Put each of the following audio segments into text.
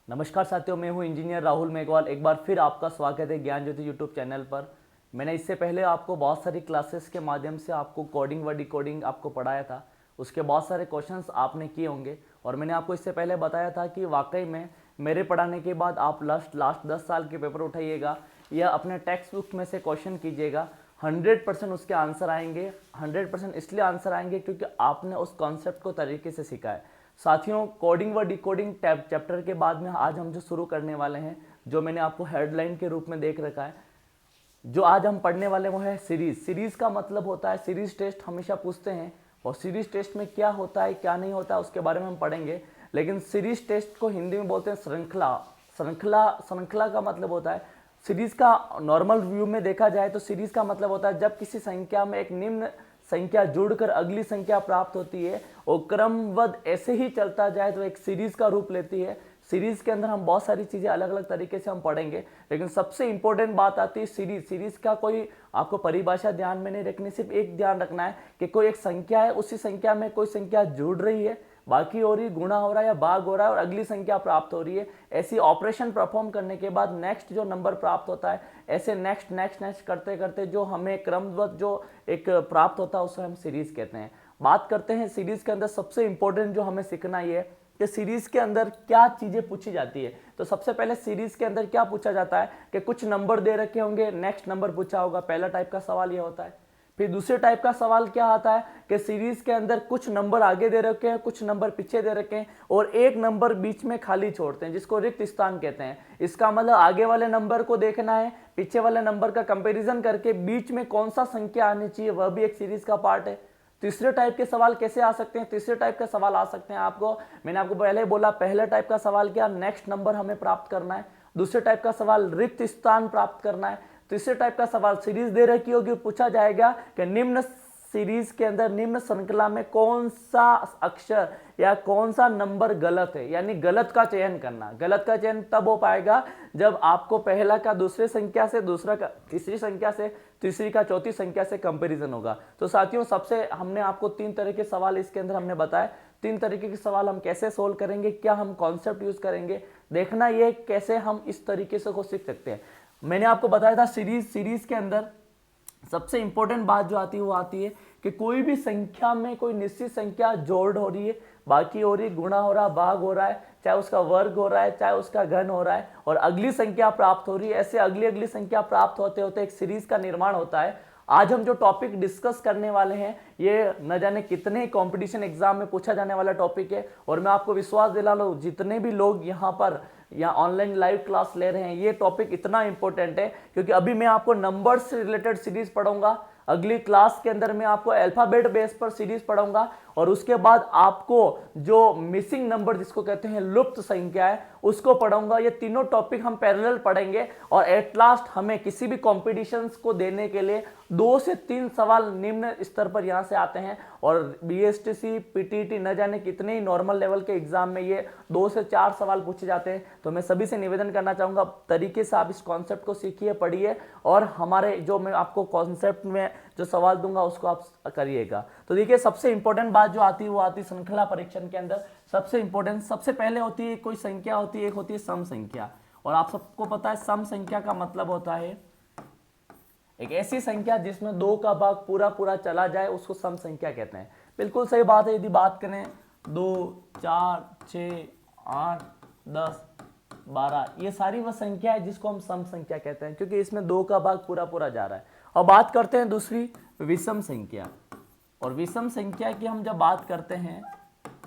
नमस्कार साथियों, मैं हूं इंजीनियर राहुल मेघवाल। एक बार फिर आपका स्वागत है ज्ञान ज्योति यूट्यूब चैनल पर। मैंने इससे पहले आपको बहुत सारी क्लासेस के माध्यम से आपको कोडिंग व डिकोडिंग आपको पढ़ाया था। उसके बहुत सारे क्वेश्चंस आपने किए होंगे और मैंने आपको इससे पहले बताया था कि वाकई में मेरे पढ़ाने के बाद आप लास्ट 10 साल के पेपर उठाइएगा या अपने टेक्स्ट बुक में से क्वेश्चन कीजिएगा, 100% उसके आंसर आएंगे। 100% इसलिए आंसर आएंगे क्योंकि आपने उस कॉन्सेप्ट को तरीके से सीखा है। साथियों, कोडिंग व डिकोडिंग चैप्टर के बाद में आज हम जो शुरू करने वाले हैं, जो मैंने आपको हेडलाइन के रूप में देख रखा है, जो आज हम पढ़ने वाले वो है सीरीज। सीरीज का मतलब होता है, सीरीज टेस्ट हमेशा पूछते हैं और सीरीज टेस्ट में क्या होता है क्या नहीं होता है उसके बारे में हम पढ़ेंगे। लेकिन सीरीज टेस्ट को हिंदी में बोलते हैं श्रृंखला। श्रृंखला का मतलब होता है, सीरीज का नॉर्मल व्यू में देखा जाए तो सीरीज का मतलब होता है जब किसी संख्या में एक निम्न संख्या जुड़कर अगली संख्या प्राप्त होती है और क्रमबद्ध ऐसे ही चलता जाए तो एक सीरीज का रूप लेती है। सीरीज के अंदर हम बहुत सारी चीजें अलग अलग तरीके से हम पढ़ेंगे, लेकिन सबसे इंपॉर्टेंट बात आती है सीरीज। सीरीज का कोई आपको परिभाषा ध्यान में नहीं रखनी, सिर्फ एक ध्यान रखना है कि कोई एक संख्या है, उसी संख्या में कोई संख्या जुड़ रही है, बाकी हो रही, गुणा हो रहा है या भाग हो रहा है और अगली संख्या प्राप्त हो रही है। ऐसी ऑपरेशन परफॉर्म करने के बाद नेक्स्ट जो नंबर प्राप्त होता है, ऐसे नेक्स्ट नेक्स्ट नेक्स्ट करते करते जो हमें क्रमबद्ध जो एक प्राप्त होता है उसे हम सीरीज कहते हैं। बात करते हैं सीरीज के अंदर सबसे इंपॉर्टेंट जो हमें सीखना ये है कि सीरीज के अंदर क्या चीजें पूछी जाती है। तो सबसे पहले सीरीज के अंदर क्या पूछा जाता है कि कुछ नंबर दे रखे होंगे, नेक्स्ट नंबर पूछा होगा, पहला टाइप का सवाल ये होता है। फिर दूसरे टाइप का सवाल क्या आता है कि सीरीज के अंदर कुछ नंबर आगे दे रखे हैं, कुछ नंबर पीछे दे रखे हैं और एक नंबर बीच में खाली छोड़ते हैं, जिसको रिक्त स्थान कहते हैं। इसका मतलब आगे वाले नंबर को देखना है, पीछे वाले नंबर का कंपैरिजन करके बीच में कौन सा संख्या आनी चाहिए, वह भी एक सीरीज का पार्ट है। तीसरे टाइप के सवाल कैसे आ सकते हैं? तीसरे टाइप का सवाल आ सकते हैं आपको, मैंने आपको पहले बोला, पहले टाइप का सवाल क्या, नेक्स्ट नंबर हमें प्राप्त करना है। दूसरे टाइप का सवाल रिक्त स्थान प्राप्त करना है। तीसरे टाइप का सवाल सीरीज दे रखी होगी, पूछा जाएगा कि निम्न सीरीज के अंदर निम्न श्रृंखला में कौन सा अक्षर या कौन सा नंबर गलत है, यानी गलत का चयन करना। गलत का चयन तब हो पाएगा जब आपको पहला का दूसरे संख्या से, दूसरा का तीसरी संख्या से, तीसरी का चौथी संख्या से कंपैरिजन होगा। तो साथियों, सबसे हमने आपको 3 तरह के सवाल इसके अंदर हमने बताए। 3 तरीके के सवाल हम कैसे सोल्व करेंगे, क्या हम कॉन्सेप्ट यूज करेंगे, देखना ये कैसे हम इस तरीके से को सीख सकते हैं। मैंने आपको बताया था सीरीज के अंदर सबसे इंपॉर्टेंट बात जो आती है वो आती है कि कोई भी संख्या में कोई निश्चित संख्या जोड़ हो रही है, बाकी हो रही, गुणा हो रहा, भाग हो रहा है, चाहे उसका वर्ग हो रहा है, चाहे उसका घन हो रहा है और अगली संख्या प्राप्त हो रही है। ऐसे अगली अगली संख्या प्राप्त होते होते एक सीरीज का निर्माण होता है। आज हम जो टॉपिक डिस्कस करने वाले हैं ये न जाने कितने कंपटीशन एग्जाम में पूछा जाने वाला टॉपिक है और मैं आपको विश्वास दिला लो, जितने भी लोग यहाँ पर या ऑनलाइन लाइव क्लास ले रहे हैं, ये टॉपिक इतना इंपॉर्टेंट है क्योंकि अभी मैं आपको नंबर से रिलेटेड सीरीज पढ़ाऊंगा। अगली क्लास के अंदर मैं आपको अल्फाबेट बेस पर सीरीज पढ़ाऊंगा और उसके बाद आपको जो मिसिंग नंबर जिसको कहते हैं लुप्त संख्या है उसको पढ़ाऊंगा। ये तीनों टॉपिक हम पैरेलल पढ़ेंगे और एट लास्ट हमें किसी भी कॉम्पिटिशन्स को देने के लिए 2 से 3 सवाल निम्न स्तर पर यहां से आते हैं और बीएसटीसी, पीटीटी, न जाने कितने ही नॉर्मल लेवल के एग्जाम में ये 2 से 4 सवाल पूछे जाते हैं। तो मैं सभी से निवेदन करना चाहूंगा, तरीके से आप इस कॉन्सेप्ट को सीखिए, पढ़िए और हमारे जो मैं आपको कॉन्सेप्ट में जो सवाल दूंगा उसको आप करिएगा। तो देखिए, सबसे इंपॉर्टेंट बात जो आती है वो आती है श्रृंखला परीक्षण के अंदर। सबसे इंपॉर्टेंट सबसे पहले होती है कोई संख्या होती है, एक होती है सम संख्या। और आप सबको पता है सम संख्या का मतलब होता है एक ऐसी संख्या जिसमें 2 का भाग पूरा पूरा चला जाए, उसको सम संख्या कहते हैं। बिल्कुल सही बात है। यदि बात करें 2, 4, 6, 8, 10, 12, ये सारी वह संख्या है जिसको हम सम संख्या कहते हैं क्योंकि इसमें 2 का भाग पूरा पूरा जा रहा है। और बात करते हैं दूसरी विषम संख्या। और विषम संख्या की हम जब बात करते हैं,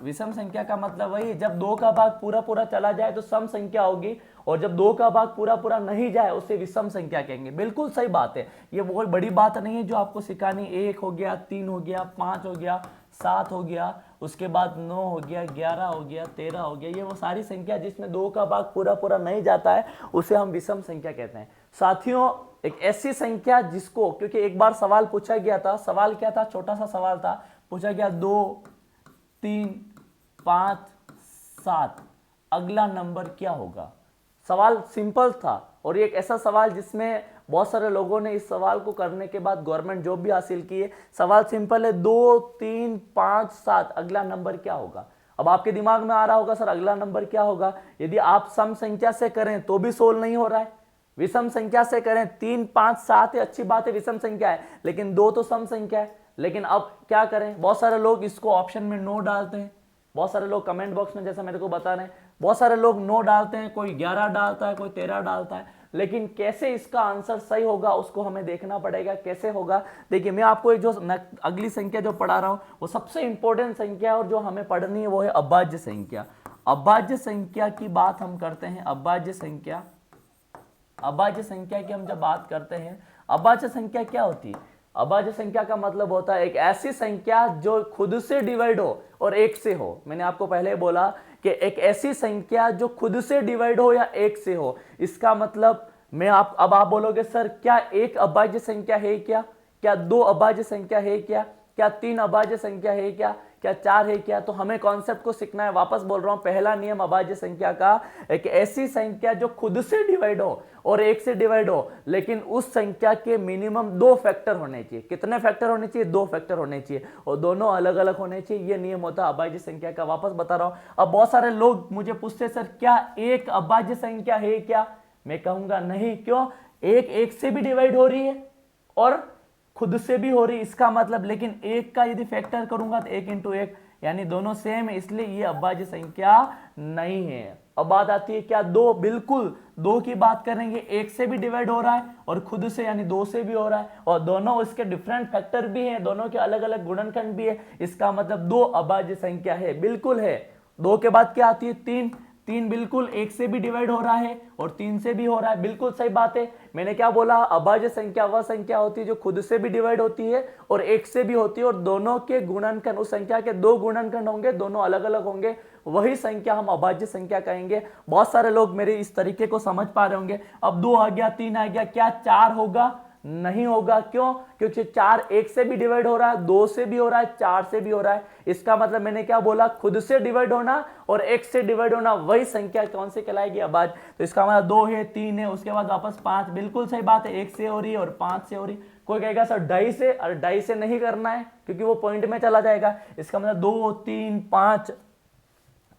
विषम संख्या का मतलब वही जब 2 का भाग पूरा पूरा चला जाए तो सम संख्या होगी और जब 2 का भाग पूरा पूरा नहीं जाए उसे विषम संख्या कहेंगे। बिल्कुल सही बात है, ये बहुत बड़ी बात नहीं है जो आपको सिखानी। 1 हो गया, 3 हो गया, 5 हो गया, 7 हो गया, उसके बाद 9 हो गया, 11 हो गया, 13 हो गया, ये वो सारी संख्या जिसमें 2 का भाग पूरा पूरा नहीं जाता है उसे हम विषम संख्या कहते हैं। साथियों, एक ऐसी संख्या जिसको, क्योंकि एक बार सवाल पूछा गया था, सवाल क्या था, छोटा सा सवाल था, पूछा गया 2, 3, 5, 7 अगला नंबर क्या होगा। सवाल सिंपल था और ये एक ऐसा सवाल जिसमें बहुत सारे लोगों ने इस सवाल को करने के बाद गवर्नमेंट जॉब भी हासिल की है। सवाल सिंपल है, 2, 3, 5, 7 अगला नंबर क्या होगा। अब आपके दिमाग में आ रहा होगा सर अगला नंबर क्या होगा, यदि आप सम संख्या से करें तो भी सोल्व नहीं हो रहा है, विषम संख्या से करें 3 5 7 है, अच्छी बात है विषम संख्या है, लेकिन 2 तो सम संख्या है। लेकिन अब क्या करें, बहुत सारे लोग इसको ऑप्शन में नो डालते हैं, बहुत सारे लोग कमेंट बॉक्स में जैसा मेरे को बता रहे हैं, बहुत सारे लोग नो डालते हैं, कोई 11 डालता है, कोई 13 डालता है, लेकिन कैसे इसका आंसर सही होगा उसको हमें देखना पड़ेगा, कैसे होगा। देखिए मैं आपको एक जो अगली संख्या जो पढ़ा रहा हूं वो सबसे इंपॉर्टेंट संख्या है और जो हमें पढ़नी है वो है अभाज्य संख्या। अभाज्य संख्या की बात हम करते हैं, अभाज्य संख्या, अभाज्य संख्या की हम जब बात करते हैं, अभाज्य संख्या क्या होती है, अभाज्य संख्या का मतलब होता है एक ऐसी संख्या जो खुद से डिवाइड हो और एक से हो। मैंने आपको पहले बोला कि एक ऐसी संख्या जो खुद से डिवाइड हो या एक से हो, इसका मतलब अब आप बोलोगे सर क्या एक अभाज्य संख्या है क्या 2 अभाज्य संख्या है क्या 3 अभाज्य संख्या है क्या 4 है क्या। तो हमें कॉन्सेप्ट को सीखना है, वापस बोल रहा हूं, पहला नियम अभाज्य संख्या का, एक ऐसी संख्या जो खुद से डिवाइड हो और एक से डिवाइड हो, लेकिन उस संख्या के मिनिमम 2 फैक्टर होने चाहिए। कितने फैक्टर होने चाहिए, 2 फैक्टर होने चाहिए और दोनों अलग अलग होने चाहिए। ये नियम होता है अभाज्य संख्या का, वापस बता रहा हूं। अब बहुत सारे लोग मुझे पूछते सर क्या एक अभाज्य संख्या है क्या, मैं कहूंगा नहीं। क्यों, एक से भी डिवाइड हो रही है और खुद से भी हो रही, इसका मतलब, लेकिन एक का यदि फैक्टर करूंगा तो 1 × 1 यानी दोनों सेम है, इसलिए ये अभाज्य संख्या नहीं है। अब बात आती है क्या 2, बिल्कुल 2 की बात करेंगे, एक से भी डिवाइड हो रहा है और खुद से यानी 2 से भी हो रहा है और दोनों इसके डिफरेंट फैक्टर भी हैं, दोनों के अलग अलग गुणनखंड भी है, इसका मतलब 2 अभाज्य संख्या है, बिल्कुल है। 2 के बाद क्या आती है 3, बिल्कुल एक से भी डिवाइड हो रहा है और 3 से भी हो रहा है, बिल्कुल सही बात है। मैंने क्या बोला, अभाज्य संख्या वह संख्या होती है जो खुद से भी डिवाइड होती है और एक से भी होती है और दोनों के गुणनखंड, उस संख्या के 2 गुणनखंड होंगे, दोनों अलग अलग होंगे, वही संख्या हम अभाज्य संख्या कहेंगे। बहुत सारे लोग मेरे इस तरीके को समझ पा रहे होंगे। अब 2 आ गया, 3 आ गया, क्या 4 होगा, नहीं होगा। क्यों, क्योंकि 4 एक से भी डिवाइड हो रहा है, 2 से भी हो रहा है, 4 से भी हो रहा है। इसका मतलब मैंने क्या बोला, खुद से डिवाइड होना और एक से डिवाइड होना, वही संख्या कौन से कहलाएगी, अभाज्य। तो इसका मतलब 2 है, 3 है, उसके बाद वापस 5, बिल्कुल सही बात है, 1 से हो रही है और 5 से हो रही है। कोई कहेगा सर 2.5 से, और 2.5 से नहीं करना है क्योंकि वो पॉइंट में चला जाएगा। इसका मतलब 2 3 5,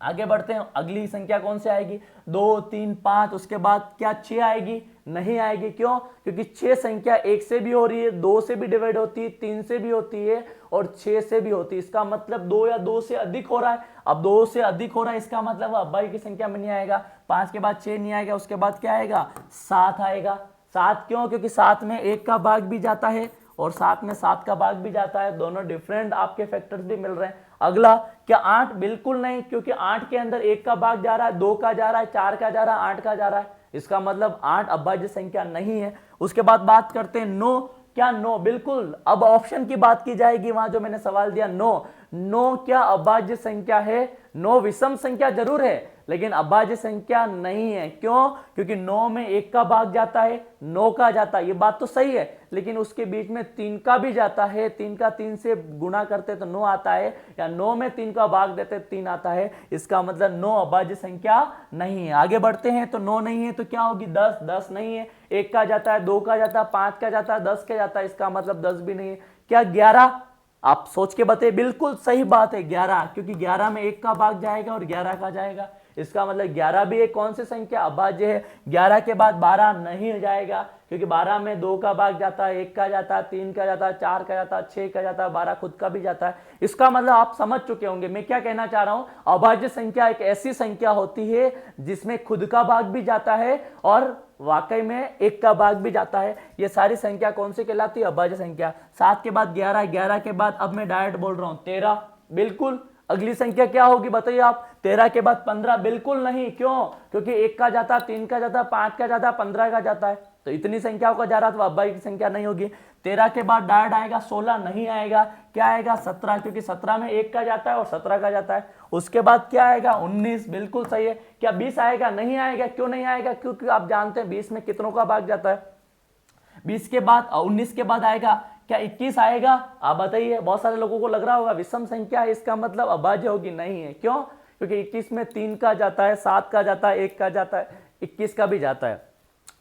आगे बढ़ते हैं, अगली संख्या कौन सी आएगी, 2 3 5, उसके बाद क्या 6 आएगी, नहीं आएगी। क्यों, क्योंकि 6 संख्या एक से भी हो रही है, 2 से भी डिवाइड होती है, 3 से भी होती है और 6 से भी होती है। इसका मतलब 2 या 2 से अधिक हो रहा है। अब 2 से अधिक हो रहा है, इसका मतलब अभाज्य की संख्या में नहीं आएगा। 5 के बाद 6 नहीं आएगा, उसके बाद क्या आएगा, 7 आएगा। 7 क्यों, क्योंकि 7 में 1 का भाग भी जाता है और 7 में 7 का भाग भी जाता है, दोनों डिफरेंट आपके फैक्टर्स भी मिल रहे हैं। अगला क्या 8, बिल्कुल नहीं, क्योंकि 8 के अंदर 1 का भाग जा रहा है, 2 का जा रहा है, 4 का जा रहा है, 8 का जा रहा है, इसका मतलब 8 अभाज्य संख्या नहीं है। उसके बाद बात करते हैं 9, क्या 9, बिल्कुल। अब ऑप्शन की बात की जाएगी, वहां जो मैंने सवाल दिया 9 क्या अभाज्य संख्या है, 9 विषम संख्या जरूर है लेकिन अभाज्य संख्या नहीं है। क्यों, क्योंकि 9 में 1 का भाग जाता है, 9 का जाता है, ये बात तो सही है, लेकिन उसके बीच में 3 का भी जाता है, 3 का 3 से गुणा करते तो 9 आता है, या 9 में 3 का भाग देते 3 आता है, इसका मतलब 9 अभाज्य संख्या नहीं है। आगे बढ़ते हैं, तो 9 नहीं है तो क्या होगी, 10 नहीं है, 1 का जाता है, 2 का जाता है, 5 का जाता है, 10 का जाता है, इसका मतलब 10 भी नहीं है। क्या 11, आप सोच के बताइए, बिल्कुल सही बात है 11, क्योंकि 11 में 1 का भाग जाएगा और 11 का जाएगा, इसका मतलब 11 भी एक कौन सी संख्या, अभाज्य है। 11 के बाद 12 नहीं जाएगा, क्योंकि 12 में 2 का भाग जाता है, 1 का जाता है, 3 का जाता है, 4 का जाता है, 6 का जाता है, 12 खुद का भी जाता है। इसका मतलब आप समझ चुके होंगे मैं क्या कहना चाह रहा हूं। अभाज्य संख्या एक ऐसी संख्या होती है जिसमें खुद का भाग भी जाता है और वाकई में 1 का भाग भी जाता है। ये सारी संख्या कौन सी कहलाती है, अभाज्य संख्या। 7 के बाद 11, 11 के बाद अब मैं डायरेक्ट बोल रहा हूं 13, बिल्कुल। अगली संख्या क्या होगी बताइए आप, 13 के बाद 15, बिल्कुल नहीं। क्यों, क्योंकि 1 का जाता, 3 का जाता, 5 का जाता, 15 का जाता है, तो इतनी संख्याओं का जा रहा, तो अभाज्य की संख्या नहीं होगी। 13 के बाद डायरेक्ट आएगा 16, नहीं आएगा। क्या आएगा, 17, क्योंकि 17 में 1 का जाता है और 17 का जाता है। उसके बाद क्या आएगा, 19, बिल्कुल सही है। क्या 20 आएगा, नहीं आएगा। क्यों नहीं आएगा, क्योंकि आप जानते हैं 20 में कितनों का भाग जाता है। 20 के बाद 19 के बाद आएगा क्या 21 आएगा, आप बताइए। बहुत सारे लोगों को लग रहा होगा विषम संख्या है, इसका मतलब अभाज्य होगी, नहीं है। क्यों, क्योंकि 21 में 3 का जाता है, 7 का जाता है, 1 का जाता है, 21 का भी जाता है।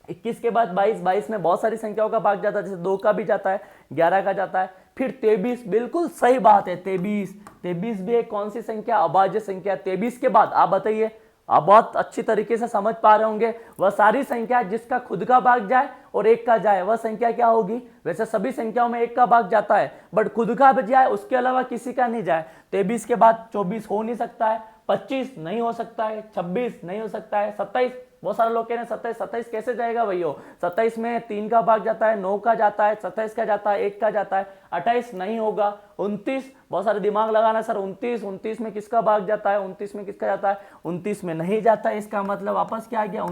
21 के बाद 22, 22 में बहुत सारी संख्याओं का भाग जाता है, जैसे 2 का भी जाता है, 11 का जाता है। फिर 23, बिल्कुल सही बात है, 23 23 भी एक कौन सी संख्या, अभाज्य संख्या। 23 के बाद आप बताइए, आप बहुत अच्छी तरीके से समझ पा रहे होंगे, वह सारी संख्या जिसका खुद का भाग जाए और एक का जाए वह संख्या क्या होगी। वैसे सभी संख्याओं में एक का भाग जाता है, बट खुद का जाए उसके अलावा किसी का नहीं जाए। 23 के बाद 24 हो नहीं सकता है, 25 नहीं हो सकता है, 26 नहीं हो सकता है, 27, बहुत सारे लोग कह रहे हैं 27, 27 कैसे जाएगा भैया। 27 में 3 का भाग जाता है, 9 का जाता है, 27 का जाता है, 1 का जाता है, 28 नहीं होगा। 29, बहुत सारे दिमाग लगाना सर, 29 में किसका भाग जाता है, 29 में किसका जाता है, 29 में नहीं जाता है। इसका मतलब वापस क्या आ गया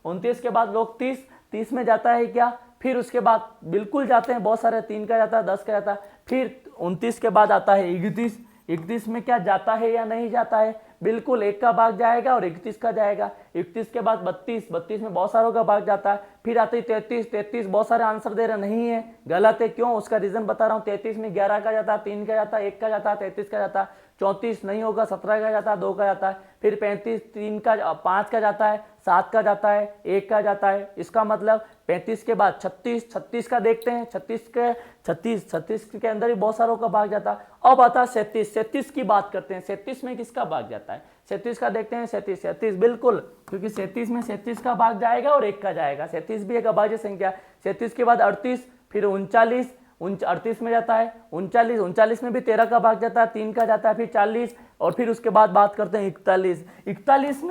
29 के बाद लोग 30 में जाता है क्या, फिर उसके बाद बिल्कुल जाते हैं बहुत सारे, 3 का जाता है, 10 का जाता है, फिर 29 के बाद आता है 31 में क्या जाता है या नहीं जाता है, बिल्कुल 1 का भाग जाएगा और 31 का जाएगा। 31 के बाद 32 में बहुत सारों का भाग जाता है, फिर आते ही 33 बहुत सारे आंसर दे रहे नहीं है, गलत है। क्यों, उसका रीजन बता रहा हूँ। 33 में 11 का जाता है, 3 का जाता है, 1 का जाता है, 33 का जाता है। 34 नहीं होगा, 17 का जाता है, 2 का जाता है, फिर 35 3 का 5 का जाता है, 7 का जाता है, 1 का जाता है। इसका मतलब 35 के बाद 36 का देखते हैं, 36 के अंदर ही बहुत सारों का भाग जाता है। अब आता है 37 की बात करते हैं, 37 में किसका भाग जाता है, 37 का देखते हैं। 37 बिल्कुल, क्योंकि 37 में 37 का भाग जाएगा और 1 का जाएगा। 37 भी एक अभाज्य संख्या। 37 के बाद 38, फिर 39, 38 में जाता है। 39 में भी 13 का भाग जाता है, 3 का जाता है, फिर 40, और फिर उसके बाद बात करते हैं 41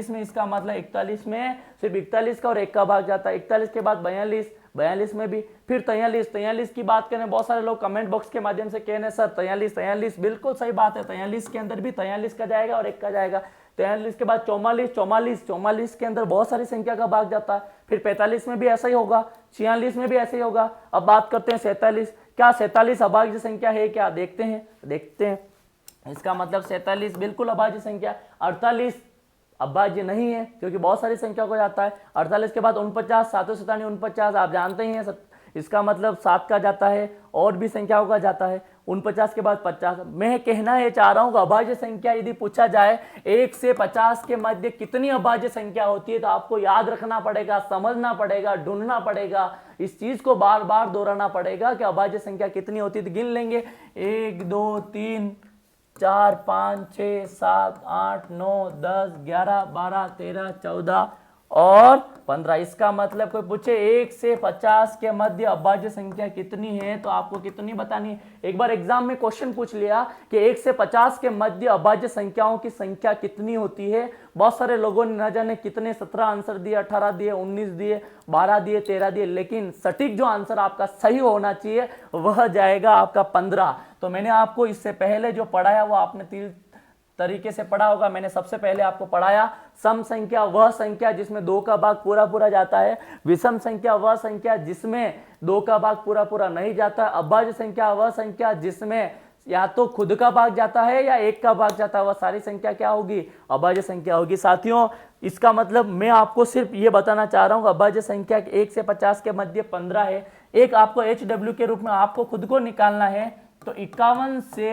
में इसका मतलब 41 में सिर्फ 41 का और 1 का भाग जाता है। 41 के बाद 42 में भी, फिर 43 की बात करें, बहुत सारे लोग कमेंट बॉक्स के माध्यम से कह रहे हैं सर 43 बिल्कुल सही बात है। 43 के अंदर भी 43 का जाएगा और 1 का जाएगा। 43 के बाद 44 के अंदर बहुत सारी संख्या का भाग जाता है। फिर 45 में भी ऐसा ही होगा, 46 में भी ऐसा ही होगा। अब बात करते हैं 47, क्या 47 अभाज्य संख्या है क्या, देखते हैं। इसका मतलब 47 बिल्कुल अभाज्य संख्या। 48 अभाज्य नहीं है, क्योंकि बहुत सारी संख्या को जाता है। 48 के बाद 49, 7 7 49, आप जानते ही हैं, इसका मतलब 7 का जाता है, और भी संख्याओं का जाता है। 49 के बाद 50। मैं कहना है चाह रहा हूं कि अभाज्य संख्या यदि पूछा जाए 1 से 50 के मध्य कितनी अभाज्य संख्या होती है, तो आपको याद रखना पड़ेगा, समझना पड़ेगा, ढूंढना पड़ेगा, इस चीज को बार बार दोहराना पड़ेगा कि अभाज्य संख्या कितनी होती है। तो गिन लेंगे, 1 2 3 4 5 6 7 8 9 10 11 12 13 14 और 15। इसका मतलब कोई पूछे 1 से 50 के मध्य अभाज्य संख्या कितनी है, तो आपको कितनी बतानी है। एक बार एग्जाम में क्वेश्चन पूछ लिया कि 1 से 50 के मध्य अभाज्य संख्याओं की संख्या कितनी होती है। बहुत सारे लोगों ने न जाने कितने 17 आंसर दिए, 18 दिए, 19 दिए, 12 दिए, 13 दिए, लेकिन सटीक जो आंसर आपका सही होना चाहिए वह जाएगा आपका 15। तो मैंने आपको इससे पहले जो पढ़ाया वो आपने 3 तरीके से पढ़ा होगा। मैंने सबसे पहले आपको पढ़ाया सम संख्या वह संख्या जिसमें 2 का भाग पूरा जाता है, विषम संख्या वह संख्या जिसमें 2 का भाग पूरा नहीं जाता, अभाज्य संख्या वह संख्या जिसमें या तो खुद का भाग जाता है या 1 का भाग जाता है, वह सारी संख्या क्या होगी, अभाज्य संख्या होगी। साथियों, इसका मतलब मैं आपको सिर्फ ये बताना चाह रहा हूँ अभाज्य संख्या 1 से 50 के मध्य 15 है। एक आपको HW के रूप में आपको खुद को निकालना है, तो 51 से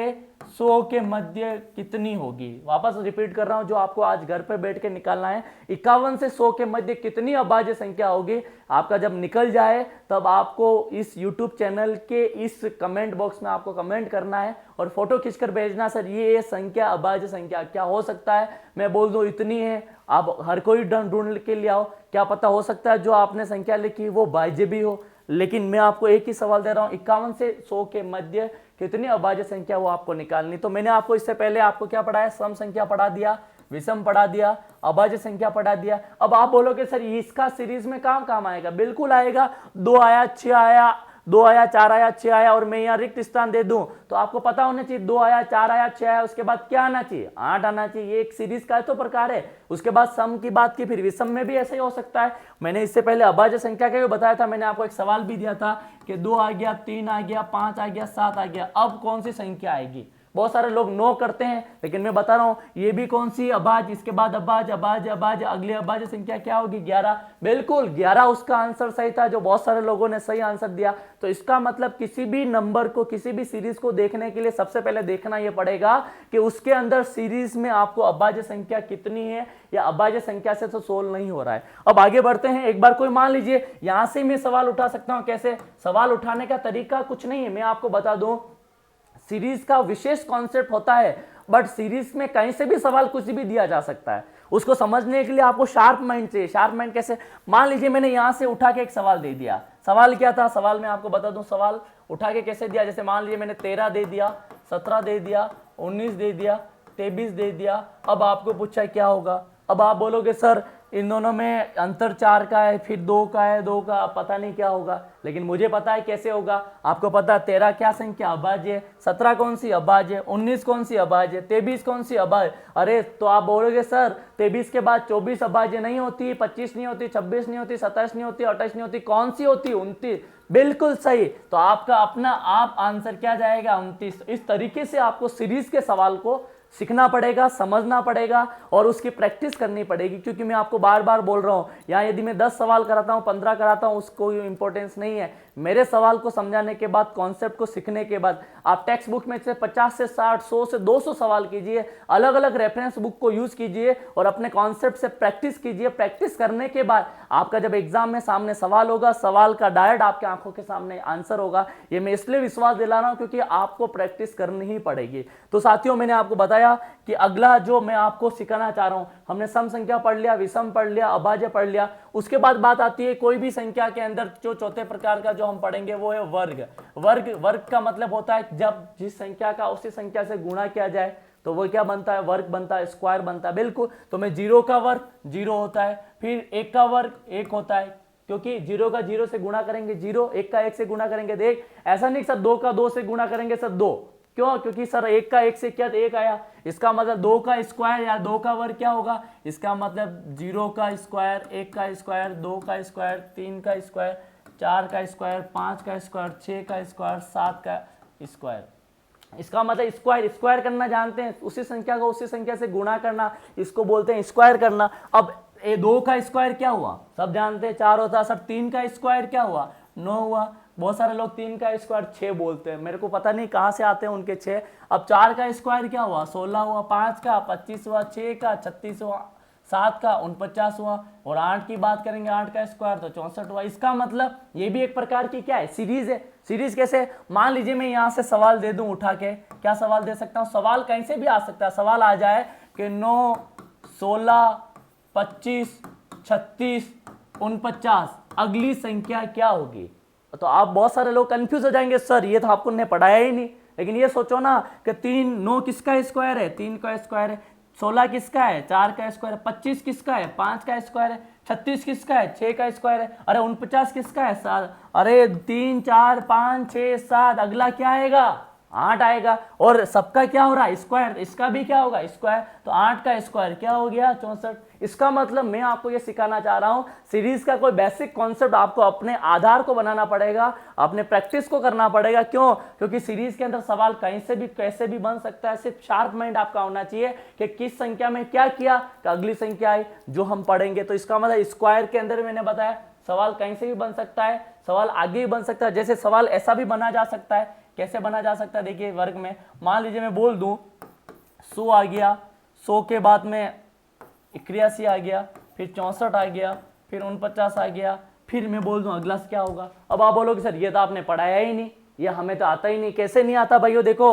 100 के मध्य कितनी होगी। वापस रिपीट कर रहा हूं, जो आपको आज घर पे बैठ के निकालना है, 51 से 100 के मध्य कितनी अभाज्य संख्या होगी। आपका जब निकल जाए तब आपको इस YouTube चैनल के इस कमेंट बॉक्स में आपको कमेंट करना है और फोटो खींचकर भेजना, सर ये संख्या अभाज्य संख्या क्या हो सकता है। मैं बोल दूं इतनी है, आप हर कोई ढूंढ के ले आओ, क्या पता हो सकता है जो आपने संख्या लिखी वो भाज्य भी हो। लेकिन मैं आपको एक ही सवाल दे रहा हूं, 51 से 100 के मध्य कितनी अभाज्य संख्या वो आपको निकालनी। तो मैंने आपको इससे पहले आपको क्या पढ़ाया, सम संख्या पढ़ा दिया, विषम पढ़ा दिया, अभाज्य संख्या पढ़ा दिया। अब आप बोलोगे सर इसका सीरीज में काम आएगा, बिल्कुल आएगा। 2 आया, 6 आया, 2 आया, 4 आया, 6 आया, और मैं यहाँ रिक्त स्थान दे दूं तो आपको पता होना चाहिए 2 आया, 4 आया, 6 आया, उसके बाद क्या आना चाहिए, 8 आना चाहिए। ये एक सीरीज का तो प्रकार है। उसके बाद सम की बात की, फिर विषम में भी ऐसे ही हो सकता है। मैंने इससे पहले अभाज्य संख्या का भी बताया था, मैंने आपको एक सवाल भी दिया था कि 2 आ गया, 3 आ गया, 5 आ गया, 7 आ गया, अब कौन सी संख्या आएगी। बहुत सारे लोग नो करते हैं, लेकिन मैं बता रहा हूं ये भी कौन सी अभाज्य, इसके बाद अभाज्य, अगली अभाज्य संख्या क्या होगी, 11। बिल्कुल 11 उसका आंसर सही था, जो बहुत सारे लोगों ने सही आंसर दिया। तो इसका मतलब किसी भी नंबर को, किसी भी सीरीज को देखने के लिए सबसे पहले देखना यह पड़ेगा कि उसके अंदर सीरीज में आपको अभाज्य संख्या कितनी है, या अभाज्य संख्या से तो सोल्व नहीं हो रहा है। अब आगे बढ़ते हैं। एक बार कोई मान लीजिए यहां से मैं सवाल उठा सकता हूं, कैसे सवाल उठाने का तरीका कुछ नहीं है, मैं आपको बता दूं। सीरीज का विशेष कॉन्सेप्ट होता है, बट सीरीज में कहीं से भी सवाल कुछ भी दिया जा सकता है। उसको समझने के लिए आपको शार्प माइंड चाहिए। शार्प माइंड कैसे? मान लीजिए मैंने यहां से उठा के एक सवाल दे दिया। सवाल क्या था? सवाल मैं आपको बता दूं, सवाल उठा के कैसे दिया। जैसे मान लीजिए मैंने 13 दे दिया, 17 दे दिया, 19 दे दिया, 23 दे दिया। अब आपको पूछा क्या होगा? अब आप बोलोगे सर इन दोनों में अंतर 4 का है, फिर 2 का है, 2 का पता नहीं क्या होगा, लेकिन मुझे पता है कैसे होगा। आपको पता 13 क्या संख्या? अभाज्य। 17 कौन सी? अभाज्य। 19 कौन सी? अभाज्य। 23 कौन सी? अभाज्य। अरे तो आप बोलोगे सर 23 के बाद 24 अभाज्य नहीं होती, 25 नहीं होती, 26 नहीं होती, 27 नहीं होती, 28 नहीं होती, कौन सी होती? 29। बिल्कुल सही। तो आपका अपना आप आंसर क्या जाएगा? 29। इस तरीके से आपको सीरीज के सवाल को सीखना पड़ेगा, समझना पड़ेगा और उसकी प्रैक्टिस करनी पड़ेगी। क्योंकि मैं आपको बार बार बोल रहा हूं, यहाँ यदि मैं 10 सवाल कराता हूं, 15 कराता हूं, उसको इंपॉर्टेंस नहीं है। मेरे सवाल को समझाने के बाद, कॉन्सेप्ट को सीखने के बाद आप टेक्स्ट बुक में से 50 से 60, 100 से 200 सवाल कीजिए, अलग अलग रेफरेंस बुक को यूज कीजिए और अपने कॉन्सेप्ट से प्रैक्टिस कीजिए। प्रैक्टिस करने के बाद आपका जब एग्जाम में सामने सवाल होगा, सवाल का डायरेक्ट आपके आंखों के सामने आंसर होगा। ये मैं इसलिए विश्वास दिला रहा हूं क्योंकि आपको प्रैक्टिस करनी ही पड़ेगी। तो साथियों, मैंने आपको बताया कि अगला जो मैं आपको सिखाना चाह रहा हूं, हमने सम संख्या पढ़ लिया, विषम पढ़ लिया, अभाज्य पढ़ लिया। उसके बाद बात आती है कोई भी संख्या के अंदर जो चौथे प्रकार का जो हम पढ़ेंगे वो है वर्ग। वर्ग का मतलब होता है जब जिस संख्या का उसी संख्या से गुणा किया जाए तो वो क्या बनता है? वर्ग बनता है, स्क्वायर बनता है। बिल्कुल। तो मैं 0 का वर्ग 0 होता है, फिर 1 का वर्ग 1 होता है, क्योंकि 0 का 0 से गुणा करेंगे 0, 1 का 1 से गुणा करेंगे 1। ऐसा नहीं सर 2 का 2 से गुणा करेंगे सर 2। क्यों? क्योंकि सर 1 का 1 से क्या? 1 आया। इसका मतलब 2 का स्क्वायर या 2 का वर्ग क्या होगा? इसका मतलब 0 का स्क्वायर, 1 का स्क्वायर, 2 का स्क्वायर, 3 का स्क्वायर, 4 का स्क्वायर, 5 का स्क्वायर, 6 का स्क्वायर, 7 का स्क्वायर। इसका मतलब स्क्वायर करना जानते हैं, उसी संख्या को उसी संख्या से गुणा करना, इसको बोलते हैं स्क्वायर करना। अब 2 का स्क्वायर क्या हुआ? सब जानते हैं 4 होता है। सर 3 का स्क्वायर क्या हुआ? 9 हुआ। बहुत सारे लोग 3 का स्क्वायर 6 बोलते हैं, मेरे को पता नहीं कहां से आते हैं उनके 6। अब 4 का स्क्वायर क्या हुआ? 16 हुआ। 5 का 25 हुआ, 6 का 36 हुआ, 7 का 49 हुआ, और 8 की बात करेंगे 8 का स्क्वायर तो 64 हुआ। इसका मतलब ये भी एक प्रकार की क्या है? सीरीज है। सीरीज कैसे? मान लीजिए मैं यहां से सवाल दे दूं उठा के, क्या सवाल दे सकता हूं? सवाल कहीं से भी आ सकता है। सवाल आ जाए कि 9, 16, 25, 36, 49 अगली संख्या क्या होगी? तो आप बहुत सारे लोग कंफ्यूज हो जाएंगे, सर ये तो आपको ने पढ़ाया ही नहीं। लेकिन ये सोचो ना कि 9 किसका स्क्वायर है? 3 का स्क्वायर है। 16 किसका है? 4 का स्क्वायर है। 25 किसका है? 5 का स्क्वायर है। 36 किसका है? 6 का स्क्वायर है। अरे 49 किसका है? 7। अरे 3, 4, 5, 6, 7, अगला क्या आएगा? 8 आएगा। और सबका क्या हो रहा है? स्क्वायर। इसका भी क्या होगा? स्क्वायर। तो 8 का स्क्वायर क्या हो गया? 64। इसका मतलब मैं आपको ये सिखाना चाह रहा हूं, सीरीज का कोई बेसिक कॉन्सेप्ट आपको अपने आधार को बनाना पड़ेगा, अपने प्रैक्टिस को करना पड़ेगा। क्यों? क्योंकि सीरीज के अंदर सवाल कहीं से भी कैसे भी बन सकता है। सिर्फ शार्प माइंड आपका होना चाहिए कि किस संख्या में क्या किया कि अगली संख्या आई जो हम पढ़ेंगे। तो इसका मतलब स्क्वायर के अंदर मैंने बताया सवाल कहीं से भी बन सकता है, सवाल आगे भी बन सकता है। जैसे सवाल ऐसा भी बना जा सकता है, कैसे बना जा सकता है? देखिए वर्ग में मान लीजिए मैं बोल दूं 100 आ गया, 100 के बाद में 81 आ गया, फिर 64 आ गया, फिर 49 आ गया, फिर मैं बोल दूं अगला क्या होगा? अब आप बोलोगे सर ये तो आपने पढ़ाया ही नहीं, ये हमें तो आता ही नहीं। कैसे नहीं आता भाइयों? देखो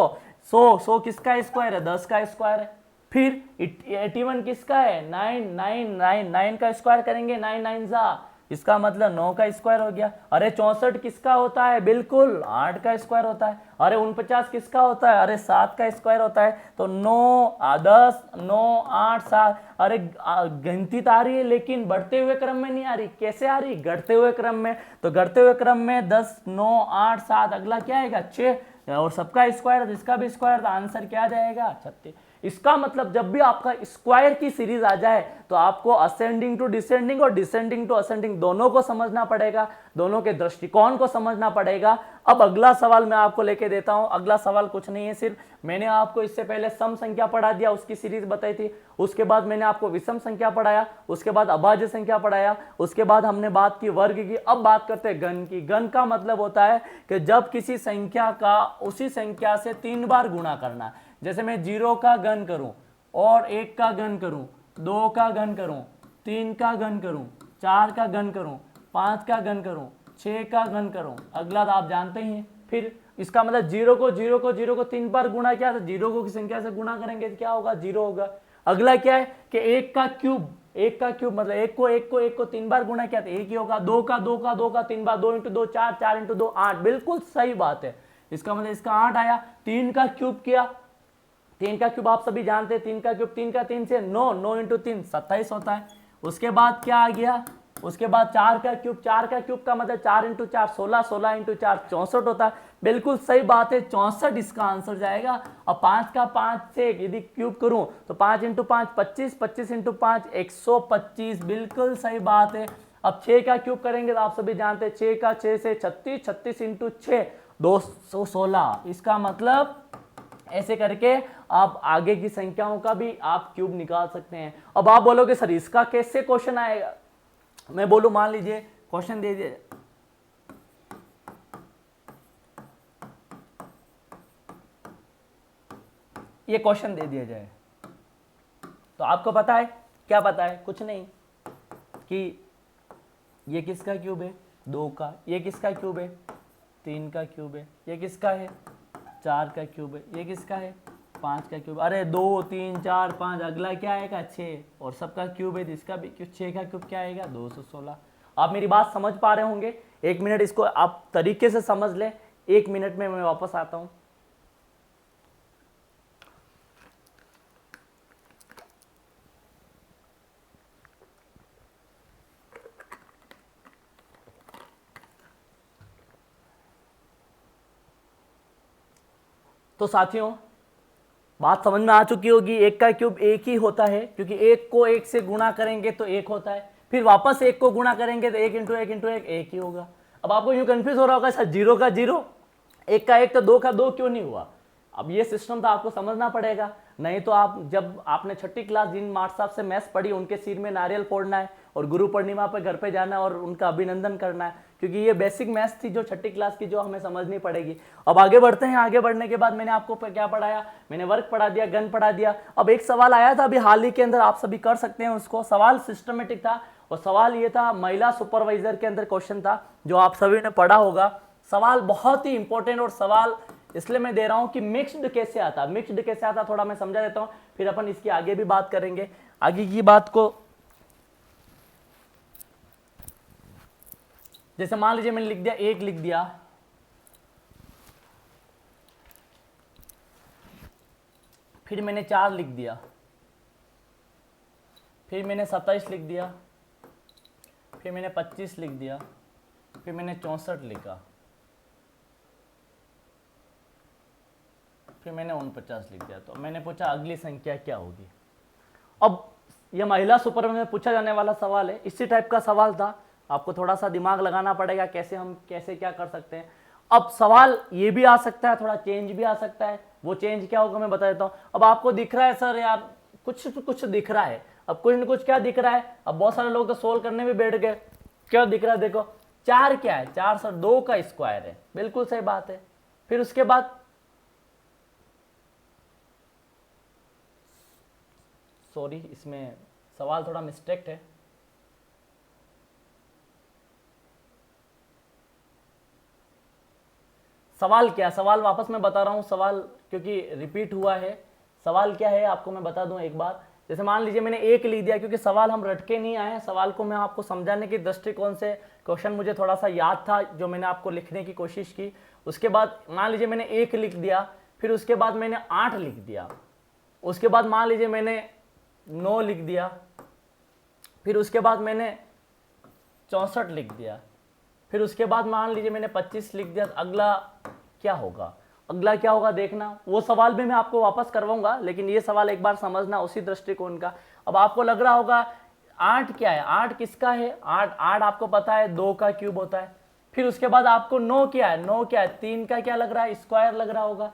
100 किसका स्क्वायर है? 10 का स्क्वायर है। फिर 81 किसका है? 9 का स्क्वायर करेंगे 9 9 जा, इसका मतलब 9 का स्क्वायर हो गया। अरे 64 किसका होता है? बिल्कुल 8 का स्क्वायर होता है। अरे 49 किसका होता है? अरे 7 का स्क्वायर होता है। तो 9, 10, 9, 8, 7। अरे गिनती तो आ रही है लेकिन बढ़ते हुए क्रम में नहीं आ रही। कैसे आ रही? घटते हुए क्रम में। तो घटते हुए क्रम में 10, 9, 8, 7, अगला क्या आएगा? 6, और सबका स्क्वायर, इसका भी स्क्वायर, तो आंसर क्या आ जाएगा? 36। इसका मतलब जब भी आपका स्क्वायर की सीरीज आ जाए तो आपको असेंडिंग टू डिसेंडिंग और डिसेंडिंग टू असेंडिंग दोनों को समझना पड़ेगा, दोनों के दृष्टिकोण को समझना पड़ेगा। अब अगला सवाल मैं आपको लेके देता हूं। अगला सवाल कुछ नहीं है, सिर्फ मैंने आपको इससे पहले सम संख्या पढ़ा दिया, उसकी सीरीज बताई थी। उसके बाद मैंने आपको विषम संख्या पढ़ाया, उसके बाद अभाज्य संख्या पढ़ाया, उसके बाद हमने बात की वर्ग की। अब बात करते हैं घन की। घन का मतलब होता है कि जब किसी संख्या का उसी संख्या से 3 बार गुणा करना। जैसे मैं 0 का घन करूं और 1 का घन करूं, 2 का घन करूं, 3 का घन करूं, 4 का घन करूं, 5 का घन करूं, 6 का घन करूं, अगला तो आप जानते ही हैं। फिर इसका मतलब जीरो को 3 बार गुणा किया तो जीरो को की संख्या से गुणा करेंगे तो क्या होगा, 0 होगा। अगला क्या है कि एक का क्यूब मतलब एक को 3 बार गुणा किया तो एक ही होगा। दो का 3 बार, 2 इंटू 2 4, 4 इंटू 2 8, बिल्कुल सही बात है। इसका मतलब इसका 8 आया। 3 का क्यूब किया, 3 का क्यूब आप सभी जानते हैं, 3 का क्यूब 3 का 3 से 9, 9 इंटू 3 27 होता है। उसके बाद क्या आ गया, उसके बाद 4 का क्यूब का मतलब 4 इंटू 4 16, 16 इंटू 4 64 होता है। बिल्कुल सही बात है, 64 इसका आंसर जाएगा। अब 5 का 5 से यदि क्यूब करूं तो 5 इंटू 5 25, 25 इंटू 5 125, बिल्कुल सही बात है। अब 6 का क्यूब करेंगे तो आप सभी जानते हैं 6 का 6 से 36, 36 इंटू 6 216। इसका मतलब ऐसे करके आप आगे की संख्याओं का भी आप क्यूब निकाल सकते हैं। अब आप बोलोगे सर इसका कैसे क्वेश्चन आएगा, मैं बोलूं मान लीजिए क्वेश्चन दे दिए, ये क्वेश्चन दे दिया जाए तो आपको पता है क्या पता है, कुछ नहीं, कि ये किसका क्यूब है, 2 का, ये किसका क्यूब है, 3 का क्यूब है, ये किसका है, 4 का क्यूब है, ये किसका है, 5 का क्यूब। अरे 2 3 4 5, अगला क्या आएगा 6, और सबका क्यूब है, इसका भी क्यूब, 6 का क्यूब क्या आएगा 216। आप मेरी बात समझ पा रहे होंगे। 1 मिनट इसको आप तरीके से समझ लें, 1 मिनट में मैं वापस आता हूं। तो साथियों बात समझ में आ चुकी होगी, 1 का क्यूब 1 ही होता है, क्योंकि 1 को 1 से गुणा करेंगे तो 1 होता है, फिर वापस 1 को गुणा करेंगे तो 1 इंटू 1 इंटू 1 1 ही होगा। अब आपको यूं कंफ्यूज हो रहा होगा सर 0 का 0, 1 का 1 तो 2 का 2 क्यों नहीं हुआ। अब ये सिस्टम तो आपको समझना पड़ेगा, नहीं तो आप जब आपने 6ठी क्लास जिन मास्टर साहब से मैथ्स पढ़ी उनके सिर में नारियल फोड़ना है और गुरु पूर्णिमा पे घर पे जाना है और उनका अभिनंदन करना है, क्योंकि ये बेसिक मैथ्स थी जो 6ठी क्लास की जो हमें समझनी पड़ेगी। अब आगे बढ़ते हैं। आगे बढ़ने के बाद मैंने आपको क्या पढ़ाया, मैंने वर्क पढ़ा दिया, गण पढ़ा दिया। अब एक सवाल आया था अभी हाल ही के अंदर, आप सभी कर सकते हैं उसको, सवाल सिस्टमेटिक था और सवाल ये था महिला सुपरवाइजर के अंदर क्वेश्चन था जो आप सभी ने पढ़ा होगा। सवाल बहुत ही इंपॉर्टेंट और सवाल इसलिए मैं दे रहा हूं कि मिक्स्ड कैसे आता, मिक्स्ड कैसे आता थोड़ा मैं समझा देता हूं, फिर अपन इसकी आगे भी बात करेंगे। आगे की बात को जैसे मान लीजिए मैंने लिख दिया 1 लिख दिया, फिर मैंने 4 लिख दिया, फिर मैंने 27 लिख दिया, फिर मैंने 25 लिख दिया, फिर मैंने 64 लिखा, फिर मैंने 49 लिख दिया। तो मैंने पूछा अगली संख्या क्या होगी। अब यह महिला सुपर में पूछा जाने वाला सवाल है, इसी टाइप का सवाल था, आपको थोड़ा सा दिमाग लगाना पड़ेगा कैसे हम कैसे क्या कर सकते हैं। अब सवाल ये भी आ सकता है, थोड़ा चेंज भी आ सकता है, वो चेंज क्या होगा मैं बता देता हूँ। अब आपको दिख रहा है सर यार कुछ दिख रहा है, अब कुछ न कुछ क्या दिख रहा है। अब बहुत सारे लोग तो सोल्व करने में बैठ गए, क्या दिख रहा है देखो 4 क्या है, 4 सर 2 का स्क्वायर है, बिल्कुल सही बात है। फिर उसके बाद सॉरी इसमें सवाल थोड़ा मिस्टेक है, सवाल क्या, सवाल वापस मैं बता रहा हूं, सवाल क्योंकि रिपीट हुआ है। सवाल क्या है आपको मैं बता दूं एक बार। जैसे मान लीजिए मैंने 1 लिख दिया, क्योंकि सवाल हम रट के नहीं आए, सवाल को मैं आपको समझाने के दृष्टिकोण से क्वेश्चन मुझे थोड़ा सा याद था जो मैंने आपको लिखने की कोशिश की। उसके बाद मान लीजिए मैंने 1 लिख दिया, फिर उसके बाद मैंने 8 लिख दिया, उसके बाद मान लीजिए मैंने 9 लिख दिया, फिर उसके बाद मैंने 64 लिख दिया, फिर उसके बाद मान लीजिए मैंने 25 लिख दिया। अगला क्या होगा, अगला क्या होगा देखना, वो सवाल भी मैं आपको वापस करवाऊंगा, लेकिन ये सवाल एक बार समझना उसी दृष्टिकोण का। अब आपको लग रहा होगा 8 क्या है, 8 किसका है, 8 आपको पता है 2 का क्यूब होता है। फिर उसके बाद आपको 9 क्या है, 9 क्या है 3 का क्या लग रहा है, स्क्वायर लग रहा होगा।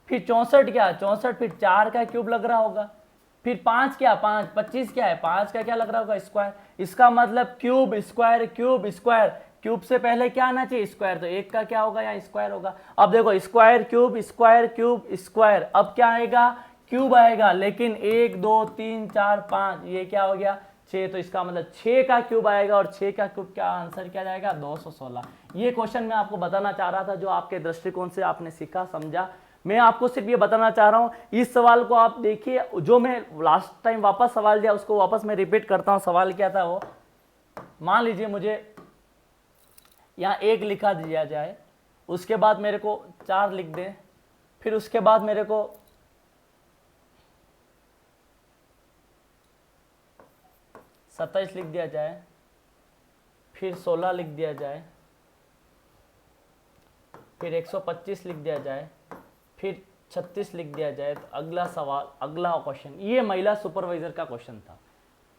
फिर 64 क्या है, 64 फिर 4 का क्यूब लग रहा होगा। फिर 5 क्या, 5 25 क्या है, 5 का क्या लग रहा होगा, स्क्वायर। इसका मतलब cube square cube square, cube से पहले क्या आना चाहिए, स्क्वायर, तो 1 का क्या होगा या स्क्वायर होगा। अब देखो square cube square cube square, अब क्या आएगा क्यूब आएगा, लेकिन 1 2 3 4 5 ये क्या हो गया 6, तो इसका मतलब 6 का क्यूब आएगा और 6 का क्यूब क्या आंसर क्या जाएगा 216। ये क्वेश्चन मैं आपको बताना चाह रहा था, जो आपके दृष्टिकोण से आपने सीखा समझा। मैं आपको सिर्फ ये बताना चाह रहा हूँ, इस सवाल को आप देखिए, जो मैं लास्ट टाइम वापस सवाल दिया उसको वापस मैं रिपीट करता हूँ। सवाल क्या था वो, मान लीजिए मुझे यहाँ 1 लिखा दिया जाए, उसके बाद मेरे को 4 लिख दें, फिर उसके बाद मेरे को 27 लिख दिया जाए, फिर 16 लिख दिया जाए, फिर 125 लिख दिया जाए, फिर 36 लिख दिया जाए, तो अगला सवाल, अगला क्वेश्चन, ये महिला सुपरवाइजर का क्वेश्चन था,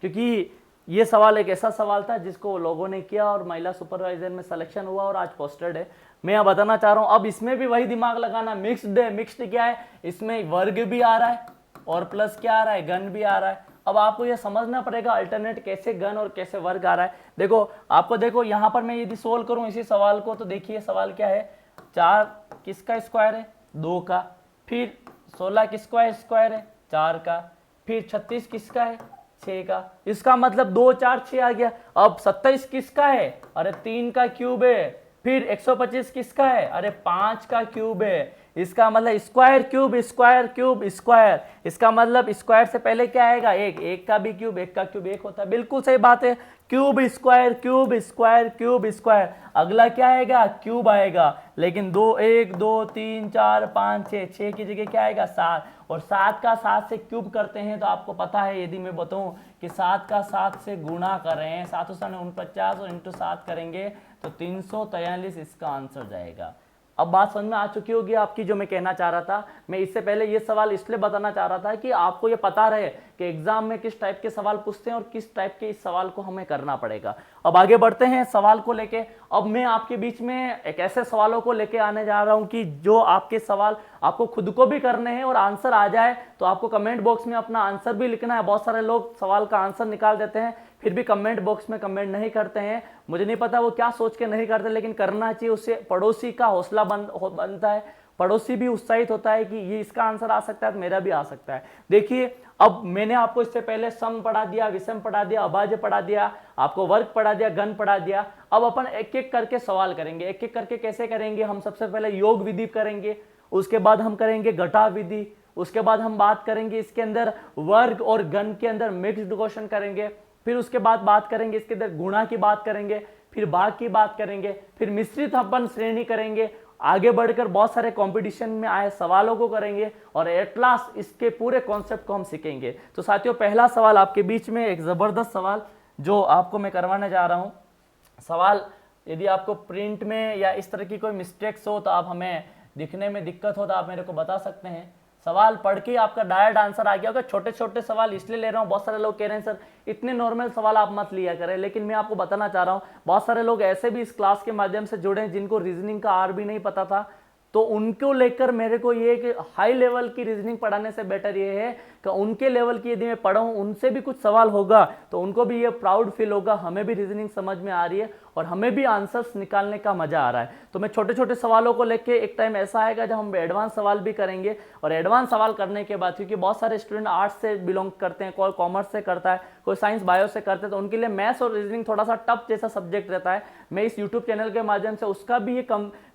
क्योंकि ये सवाल एक ऐसा सवाल था जिसको लोगों ने किया और महिला सुपरवाइजर में सिलेक्शन हुआ और आज पोस्टेड है। मैं अब बताना चाह रहा हूँ, अब इसमें भी वही दिमाग लगाना, मिक्स्ड है। मिक्स्ड क्या है, इसमें वर्ग भी आ रहा है और प्लस क्या आ रहा है, घन भी आ रहा है। अब आपको ये समझना पड़ेगा अल्टरनेट कैसे घन और कैसे वर्ग आ रहा है। देखो आपको, देखो यहाँ पर मैं यदि सोल्व करूँ इसी सवाल को, तो देखिए सवाल क्या है, 4 किसका स्क्वायर है, 2 का, फिर 16 किसका स्क्वायर है, 4 का, फिर 36 किसका है, 6 का। इसका मतलब 2 4 6 आ गया। अब 27 किसका है, अरे 3 का क्यूब है। फिर 125 किसका है, अरे 5 का क्यूब है। इसका मतलब square cube square cube square, इसका मतलब स्क्वायर से पहले क्या आएगा, एक का भी क्यूब, एक का क्यूब एक होता है। बिल्कुल सही बात है, cube square cube square cube square. अगला क्या आएगा, क्यूब आएगा, लेकिन 1 2 3 4 5 6 की जगह क्या आएगा, 7। और 7 का 7 से क्यूब करते हैं तो आपको पता है, यदि मैं बताऊं कि 7 का 7 से गुणा कर रहे हैं, 7 49 और इंटू 7 करेंगे तो 343 इसका आंसर जाएगा। अब बात समझ में आ चुकी होगी आपकी, जो मैं कहना चाह रहा था। मैं इससे पहले ये सवाल इसलिए बताना चाह रहा था कि आपको ये पता रहे कि एग्जाम में किस टाइप के सवाल पूछते हैं और किस टाइप के इस सवाल को हमें करना पड़ेगा। अब आगे बढ़ते हैं सवाल को लेके। अब मैं आपके बीच में एक ऐसे सवालों को लेके आने जा रहा हूं कि जो आपके सवाल आपको खुद को भी करने हैं और आंसर आ जाए तो आपको कमेंट बॉक्स में अपना आंसर भी लिखना है। बहुत सारे लोग सवाल का आंसर निकाल देते हैं फिर भी कमेंट बॉक्स में कमेंट नहीं करते हैं। मुझे नहीं पता वो क्या सोच के नहीं करते, लेकिन करना चाहिए। उससे पड़ोसी का हौसला बनता है, पड़ोसी भी उत्साहित होता है कि ये इसका आंसर आ सकता है तो मेरा भी आ सकता है। देखिए, अब मैंने आपको इससे पहले सम पढ़ा दिया, विषम पढ़ा दिया, अभाज्य पढ़ा दिया, आपको वर्ग पढ़ा दिया, घन पढ़ा दिया। अब अपन एक एक करके सवाल करेंगे। एक एक करके कैसे करेंगे, हम सबसे पहले योग विधि करेंगे, उसके बाद हम करेंगे घटाव विधि, उसके बाद हम बात करेंगे इसके अंदर वर्ग और घन के अंदर मिक्स्ड क्वेश्चन करेंगे, फिर उसके बाद बात करेंगे इसके अंदर गुणा की बात करेंगे, फिर भाग की बात करेंगे, फिर मिश्रित अपन श्रेणी करेंगे। आगे बढ़कर बहुत सारे कंपटीशन में आए सवालों को करेंगे और एट लास्ट इसके पूरे कॉन्सेप्ट को हम सीखेंगे। तो साथियों, पहला सवाल आपके बीच में एक जबरदस्त सवाल जो आपको मैं करवाने जा रहा हूं। सवाल यदि आपको प्रिंट में या इस तरह की कोई मिस्टेक्स हो तो आप हमें दिखने में दिक्कत हो तो आप मेरे को बता सकते हैं। सवाल पढ़ के आपका डायरेक्ट आंसर आ गया होगा। छोटे छोटे सवाल इसलिए ले रहा हूँ, बहुत सारे लोग कह रहे हैं सर इतने नॉर्मल सवाल आप मत लिया करें, लेकिन मैं आपको बताना चाह रहा हूँ बहुत सारे लोग ऐसे भी इस क्लास के माध्यम से जुड़े हैं जिनको रीजनिंग का आर भी नहीं पता था। तो उनको लेकर मेरे को ये कि हाई लेवल की रीजनिंग पढ़ाने से बेटर ये है कि उनके लेवल की यदि मैं पढ़ाऊँ, उनसे भी कुछ सवाल होगा तो उनको भी ये प्राउड फील होगा, हमें भी रीजनिंग समझ में आ रही है और हमें भी आंसर्स निकालने का मजा आ रहा है। तो मैं छोटे छोटे सवालों को लेके एक टाइम ऐसा आएगा जब हम एडवांस सवाल भी करेंगे। और एडवांस सवाल करने के बाद, क्योंकि बहुत सारे स्टूडेंट आर्ट्स से बिलोंग करते हैं, कोई कॉमर्स से करता है, कोई साइंस बायो से करते हैं, तो उनके लिए मैथ्स और रीजनिंग थोड़ा सा टफ जैसा सब्जेक्ट रहता है। मैं इस यूट्यूब चैनल के माध्यम से उसका भी ये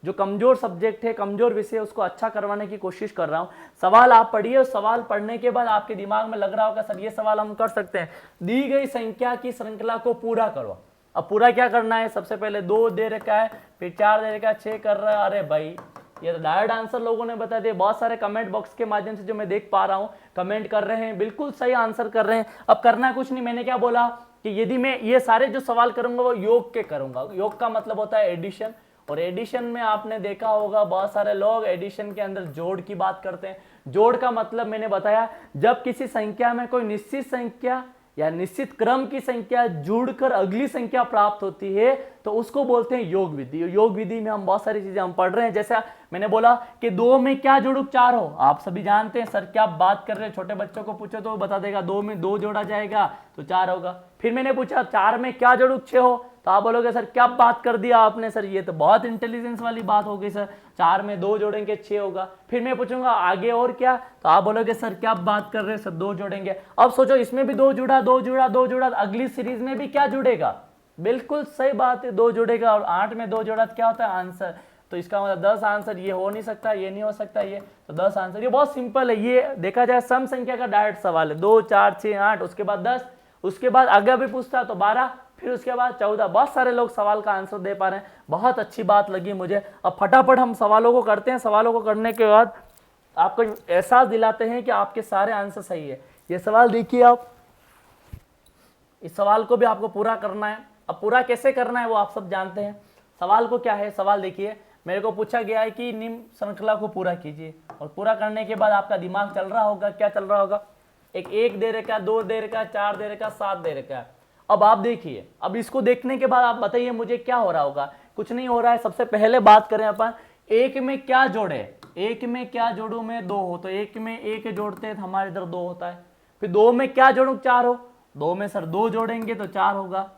जो कमजोर सब्जेक्ट है, कमजोर विषय, उसको अच्छा करवाने की कोशिश कर रहा हूँ। सवाल आप पढ़िए, सवाल पढ़ने के बाद आपके दिमाग में लग रहा होगा सर ये सवाल हम कर सकते हैं। दी गई संख्या की श्रृंखला को पूरा करो। अब पूरा क्या करना है, सबसे पहले 2 दे रखा है, फिर 4 दे रखा है, 6 कर रहा है। अरे भाई, ये तो डायरेक्ट आंसर लोगों ने बता दिया। बहुत सारे कमेंट बॉक्स के माध्यम से जो मैं देख पा रहा हूँ कमेंट कर रहे हैं, बिल्कुल सही आंसर कर रहे हैं। अब करना कुछ नहीं, मैंने क्या बोला कि यदि मैं ये सारे जो सवाल करूंगा वो योग के करूंगा। योग का मतलब होता है एडिशन, और एडिशन में आपने देखा होगा बहुत सारे लोग एडिशन के अंदर जोड़ की बात करते हैं। जोड़ का मतलब मैंने बताया, जब किसी संख्या में कोई निश्चित संख्या या निश्चित क्रम की संख्या जुड़कर अगली संख्या प्राप्त होती है तो उसको बोलते हैं योग विधि। योग विधि में हम बहुत सारी चीजें हम पढ़ रहे हैं, जैसा मैंने बोला कि 2 में क्या जोड़ू 4 हो। आप सभी जानते हैं सर क्या बात कर रहे हैं, छोटे बच्चों को पूछो तो बता देगा 2 में 2 जोड़ा जाएगा तो 4 होगा। फिर मैंने पूछा 4 में क्या जोड़ू 6 हो, तो आप बोलोगे सर क्या बात कर दिया आपने सर, ये तो बहुत इंटेलिजेंस वाली बात हो गई सर, 4 में 2 जोड़ेंगे 6 होगा। फिर मैं पूछूंगा आगे और क्या, तो आप बोलोगे सर क्या बात कर रहे हैं सर 2 जोड़ेंगे। अब सोचो इसमें भी 2 जुड़ा 2 जुड़ा 2 जुड़ा, अगली सीरीज में भी क्या जुड़ेगा, बिल्कुल सही बात है 2 जुड़ेगा। और 8 में 2 जोड़ा क्या होता है आंसर, तो इसका मतलब 10 आंसर, ये हो नहीं सकता, ये नहीं हो सकता, ये तो 10 आंसर। ये बहुत सिंपल है, ये देखा जाए सम संख्या का डायरेक्ट सवाल है। 2 4 6 8, उसके बाद 10, उसके बाद आगे भी पूछता तो 12, फिर उसके बाद 14। बहुत सारे लोग सवाल का आंसर दे पा रहे हैं, बहुत अच्छी बात लगी मुझे। अब फटाफट हम सवालों को करते हैं। सवालों को करने के बाद आपको एहसास दिलाते हैं कि आपके सारे आंसर सही है। ये सवाल देखिए आप, इस सवाल को भी आपको पूरा करना है। अब पूरा कैसे करना है वो आप सब जानते हैं। सवाल को क्या है, सवाल देखिए, मेरे को पूछा गया है कि निम्न श्रृंखला को पूरा कीजिए, और पूरा करने के बाद आपका दिमाग चल रहा होगा, क्या चल रहा होगा, एक दे रखा, 2 दे रखा, 4 दे रखा, 7 दे रखा है। अब आप देखिए, अब इसको देखने के बाद आप बताइए मुझे क्या हो रहा होगा। कुछ नहीं हो रहा है। सबसे पहले बात करें अपन, 1 में क्या जोड़े, 1 में क्या जोड़ू मैं 2 हो, तो 1 में 1 जोड़ते हैं तो हमारे इधर 2 होता है। फिर 2 में क्या जोड़ू 4 हो, 2 में सर 2 जोड़ेंगे तो 4 होगा।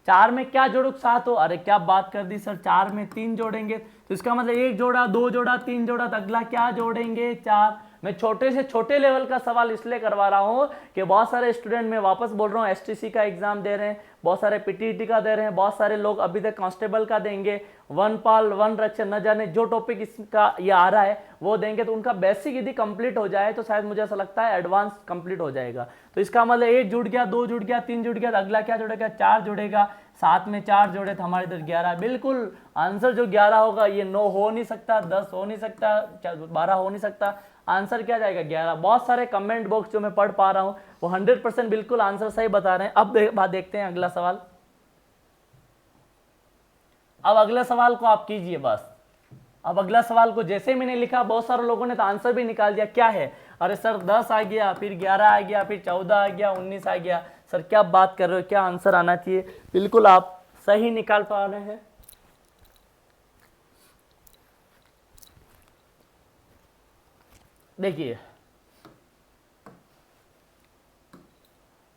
4 में क्या जोड़ू 7 हो, अरे क्या बात कर दी सर, 4 में 3 जोड़ेंगे तो इसका मतलब 1 जोड़ा 2 जोड़ा 3 जोड़ा, तो अगला क्या जोड़ेंगे 4। मैं छोटे से छोटे लेवल का सवाल इसलिए करवा रहा हूं कि बहुत सारे स्टूडेंट, मैं वापस बोल रहा हूं, एसटीसी का एग्जाम दे रहे हैं, बहुत सारे पीटीटी का दे रहे हैं, बहुत सारे लोग अभी तक कांस्टेबल का देंगे, वनपाल वन रक्षक, न जाने जो टॉपिक इसका ये आ रहा है वो देंगे, तो उनका बेसिक यदि कंप्लीट हो जाए तो शायद मुझे ऐसा लगता है एडवांस कंप्लीट हो जाएगा। तो इसका मतलब 1 जुड़ गया, 2 जुड़ गया, 3 जुड़ गया, तो अगला क्या जुड़ेगा 4 जुड़ेगा। 7 में 4 जोड़े तो हमारे इधर 11। बिल्कुल आंसर जो 11 होगा, ये 9 हो नहीं सकता, 10 हो नहीं सकता, 12 हो नहीं सकता, आंसर क्या जाएगा 11। बहुत सारे कमेंट बॉक्स जो मैं पढ़ पा रहा हूं वो 100% बिल्कुल आंसर सही बता रहे हैं। अब बात देखते हैं अगला सवाल। अब अगला सवाल को आप कीजिए बस। अब अगला सवाल को जैसे मैंने लिखा, बहुत सारे लोगों ने तो आंसर भी निकाल दिया। क्या है, अरे सर 10 आ गया, फिर 11 आ गया, फिर 14 आ गया, 19 आ गया, सर क्या बात कर रहे हो, क्या आंसर आना चाहिए। बिल्कुल आप सही निकाल पा रहे हैं। देखिए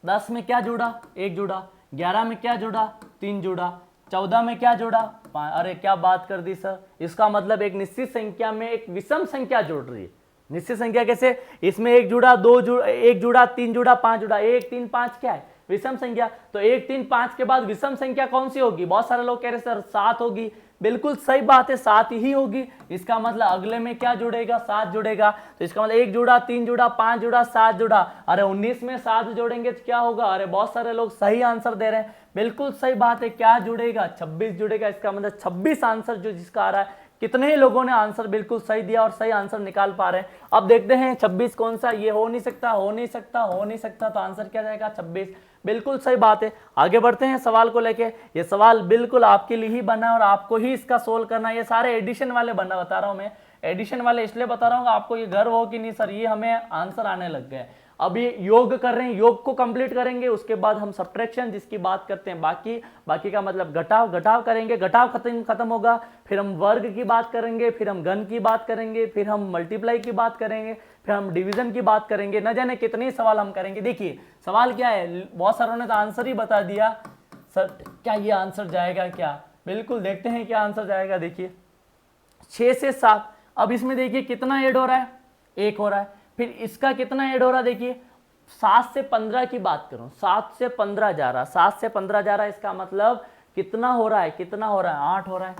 10 में क्या जुड़ा 1 जुड़ा, 11 में क्या जुड़ा 3 जुड़ा, 14 में क्या जुड़ा 5। अरे क्या बात कर दी सर, इसका मतलब एक निश्चित संख्या में एक विषम संख्या जुड़ रही है। निश्चित संख्या कैसे, इसमें 1 जुड़ा 2 जुड़ा 1 जुड़ा 3 जुड़ा 5 जुड़ा, 1 3 5 क्या है विषम संख्या। तो 1 3 5 के बाद विषम संख्या कौन सी होगी, बहुत सारे लोग कह रहे सर 7 होगी। बिल्कुल सही बात है, 7 ही होगी। इसका मतलब अगले में क्या जुड़ेगा 7 जुड़ेगा। तो इसका मतलब 1 जुड़ा 3 जुड़ा 5 जुड़ा 7 जुड़ा, अरे 19 में 7 जोड़ेंगे तो क्या होगा। अरे बहुत सारे लोग सही आंसर दे रहे हैं, बिल्कुल सही बात है, क्या जुड़ेगा 26 जुड़ेगा। इसका मतलब 26 आंसर जो जिसका आ रहा है। कितने ही लोगों ने आंसर बिल्कुल सही दिया और सही आंसर निकाल पा रहे हैं। अब देखते हैं 26 कौन सा, ये हो नहीं सकता, हो नहीं सकता, हो नहीं सकता, तो आंसर क्या जाएगा 26। बिल्कुल सही बात है। आगे बढ़ते हैं सवाल को लेके। ये सवाल बिल्कुल आपके लिए ही बना है और आपको ही इसका सोल्व करना है। ये सारे एडिशन वाले बता रहा हूं मैं, एडिशन वाले इसलिए बता रहा हूँ आपको ये गर्व हो कि नहीं सर ये हमें आंसर आने लग गए। अभी योग कर रहे हैं, योग को कंप्लीट करेंगे, उसके बाद हम सब्ट्रैक्शन जिसकी बात करते हैं, बाकी का मतलब घटाव करेंगे, घटाव खत्म होगा, फिर हम वर्ग की बात करेंगे, फिर हम घन की बात करेंगे, फिर हम मल्टीप्लाई की बात करेंगे, फिर हम डिवीजन की बात करेंगे, न जाने कितने सवाल हम करेंगे। देखिए सवाल क्या है, बहुत सारों ने तो आंसर ही बता दिया। सर क्या ये आंसर जाएगा क्या, बिल्कुल देखते हैं क्या आंसर जाएगा। देखिए 6 से 7, अब इसमें देखिए कितना ऐड हो रहा है, 1 हो रहा है, फिर इसका कितना ऐड हो रहा है, देखिए 7 से 15 की बात करूं, 7 से 15 जा रहा, 7 से 15 जा रहा है, इसका मतलब कितना हो रहा है, कितना हो रहा है 8 हो रहा है।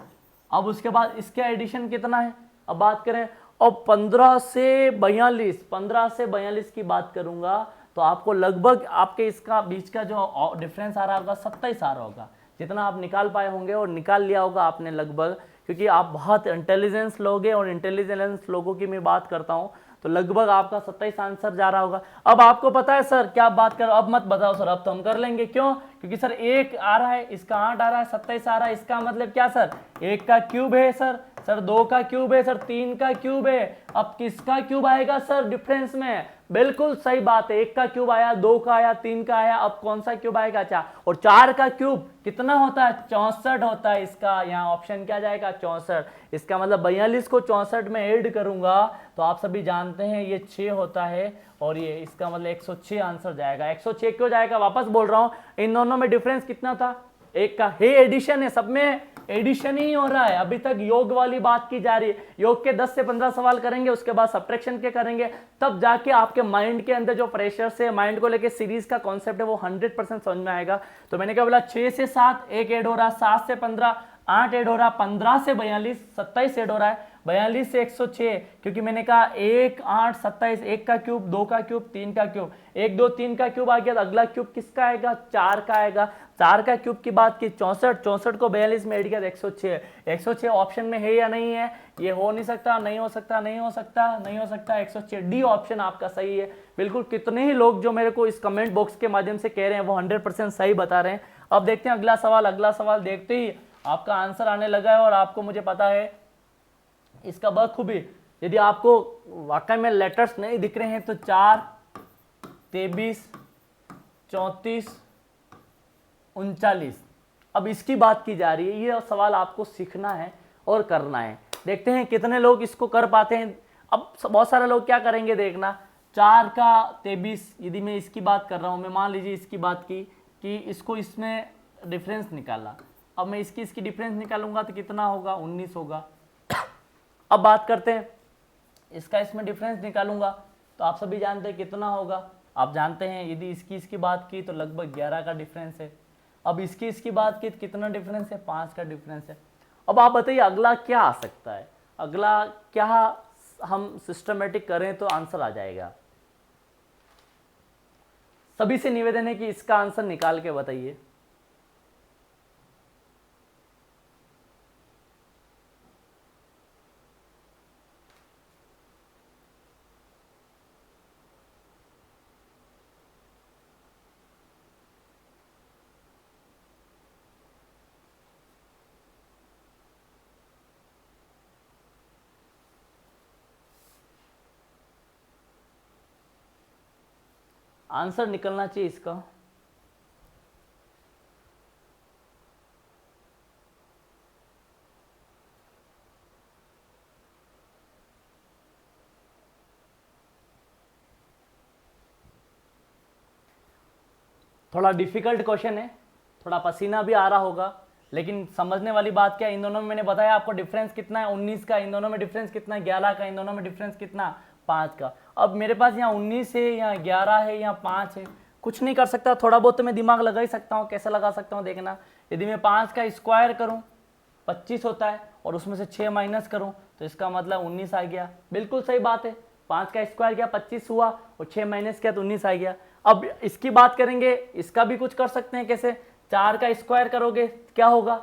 अब उसके बाद इसका एडिशन कितना है, अब बात करें, और 15 से 42 की बात करूंगा तो आपको लगभग आपके इसका बीच का जो डिफरेंस आ रहा होगा 27 आ रहा होगा। जितना आप निकाल पाए होंगे और निकाल लिया होगा आपने लगभग, क्योंकि आप बहुत इंटेलिजेंस लोग हैं और इंटेलिजेंस लोगों की मैं बात करता हूं, तो लगभग आपका 27 आंसर जा रहा होगा। अब आपको पता है सर क्या बात कर, अब मत बताओ सर, अब तो हम कर लेंगे, क्यों, क्योंकि सर 1 आ रहा है, इसका 8 आ रहा है, 27 आ रहा है, इसका मतलब क्या सर 1 का क्यूब है सर 2 का क्यूब है सर, 3 का क्यूब है। अब किसका क्यूब आएगा सर डिफरेंस में, बिल्कुल सही बात है। एक का क्यूब आया, दो का आया, तीन का आया, अब कौन सा क्यूब आएगा? चार। और चार का क्यूब कितना होता है? 64 होता है। इसका यहाँ ऑप्शन क्या जाएगा? 64। इसका मतलब 42 को 64 में ऐड करूंगा तो आप सभी जानते हैं ये 6 होता है, और ये इसका मतलब 106 आंसर जाएगा। 106 क्यों जाएगा? वापस बोल रहा हूं, इन दोनों में डिफरेंस कितना था? एक का हे एडिशन है, सब में एडिशन ही हो रहा है। अभी तक योग वाली बात की जा रही है। योग के 10 से 15 सवाल करेंगे, उसके बाद सब्ट्रैक्शन के करेंगे, तब जाके आपके माइंड के अंदर जो प्रेशर से माइंड को लेके सीरीज का कॉन्सेप्ट है वो 100% समझ में आएगा। तो मैंने क्या बोला? 6 से 7 एक ऐड हो रहा, 7 से 15 8 ऐड हो रहा, 15 से 42 27 ऐड हो रहा है, 42 से 106, क्योंकि मैंने कहा 1 8 27, एक का क्यूब, दो का क्यूब, तीन का क्यूब, 1 2 3 का क्यूब आ गया, तो अगला क्यूब किसका आएगा? 4 का आएगा। 4 का क्यूब की बात की 64, 64 को 42 में ऐड किया 106। 106 ऑप्शन में है या नहीं है? ये हो नहीं सकता, नहीं हो सकता, नहीं हो सकता, नहीं हो सकता। 106 डी ऑप्शन आपका सही है। बिल्कुल, कितने ही लोग जो मेरे को इस कमेंट बॉक्स के माध्यम से कह रहे हैं वो 100% सही बता रहे हैं। अब देखते हैं अगला सवाल। अगला सवाल देखते ही आपका आंसर आने लगा है, और आपको मुझे पता है इसका बखूबी, यदि आपको वाकई में लेटर्स नहीं दिख रहे हैं तो 4 23 34 39, अब इसकी बात की जा रही है। ये सवाल आपको सीखना है और करना है। देखते हैं कितने लोग इसको कर पाते हैं। अब बहुत सारे लोग क्या करेंगे, देखना। 4 का 23, यदि मैं इसकी बात कर रहा हूं, मैं मान लीजिए इसकी बात की कि इसको इसमें डिफरेंस निकाला, अब मैं इसकी डिफरेंस निकालूंगा तो कितना होगा? 19 होगा। अब बात करते हैं इसका इसमें डिफरेंस निकालूंगा तो आप सभी जानते हैं कितना होगा। आप जानते हैं यदि इसकी बात की तो लगभग 11 का डिफरेंस है। अब इसकी बात की तो कितना डिफरेंस है? 5 का डिफरेंस है। अब आप बताइए अगला क्या आ सकता है? अगला क्या हम सिस्टमेटिक करें तो आंसर आ जाएगा? सभी से निवेदन है कि इसका आंसर निकाल के बताइए। आंसर निकलना चाहिए इसका। थोड़ा डिफिकल्ट क्वेश्चन है, थोड़ा पसीना भी आ रहा होगा, लेकिन समझने वाली बात क्या है, इन दोनों में मैंने बताया आपको डिफरेंस कितना है? 19 का। इन दोनों में डिफरेंस कितना है? 11 का। इन दोनों में डिफरेंस कितना? 5 का। अब मेरे पास यहाँ 19 है, यहाँ 11 है, यहाँ 5 है, कुछ नहीं कर सकता। थोड़ा बहुत तो मैं दिमाग लगा ही सकता हूँ। कैसे लगा सकता हूँ देखना। यदि मैं 5 का स्क्वायर करूँ 25 होता है, और उसमें से 6 माइनस करूँ तो इसका मतलब 19 आ गया। बिल्कुल सही बात है। 5 का स्क्वायर किया 25 हुआ, और 6 माइनस किया तो 19 आ गया। अब इसकी बात करेंगे, इसका भी कुछ कर सकते हैं। कैसे? 4 का स्क्वायर करोगे क्या होगा?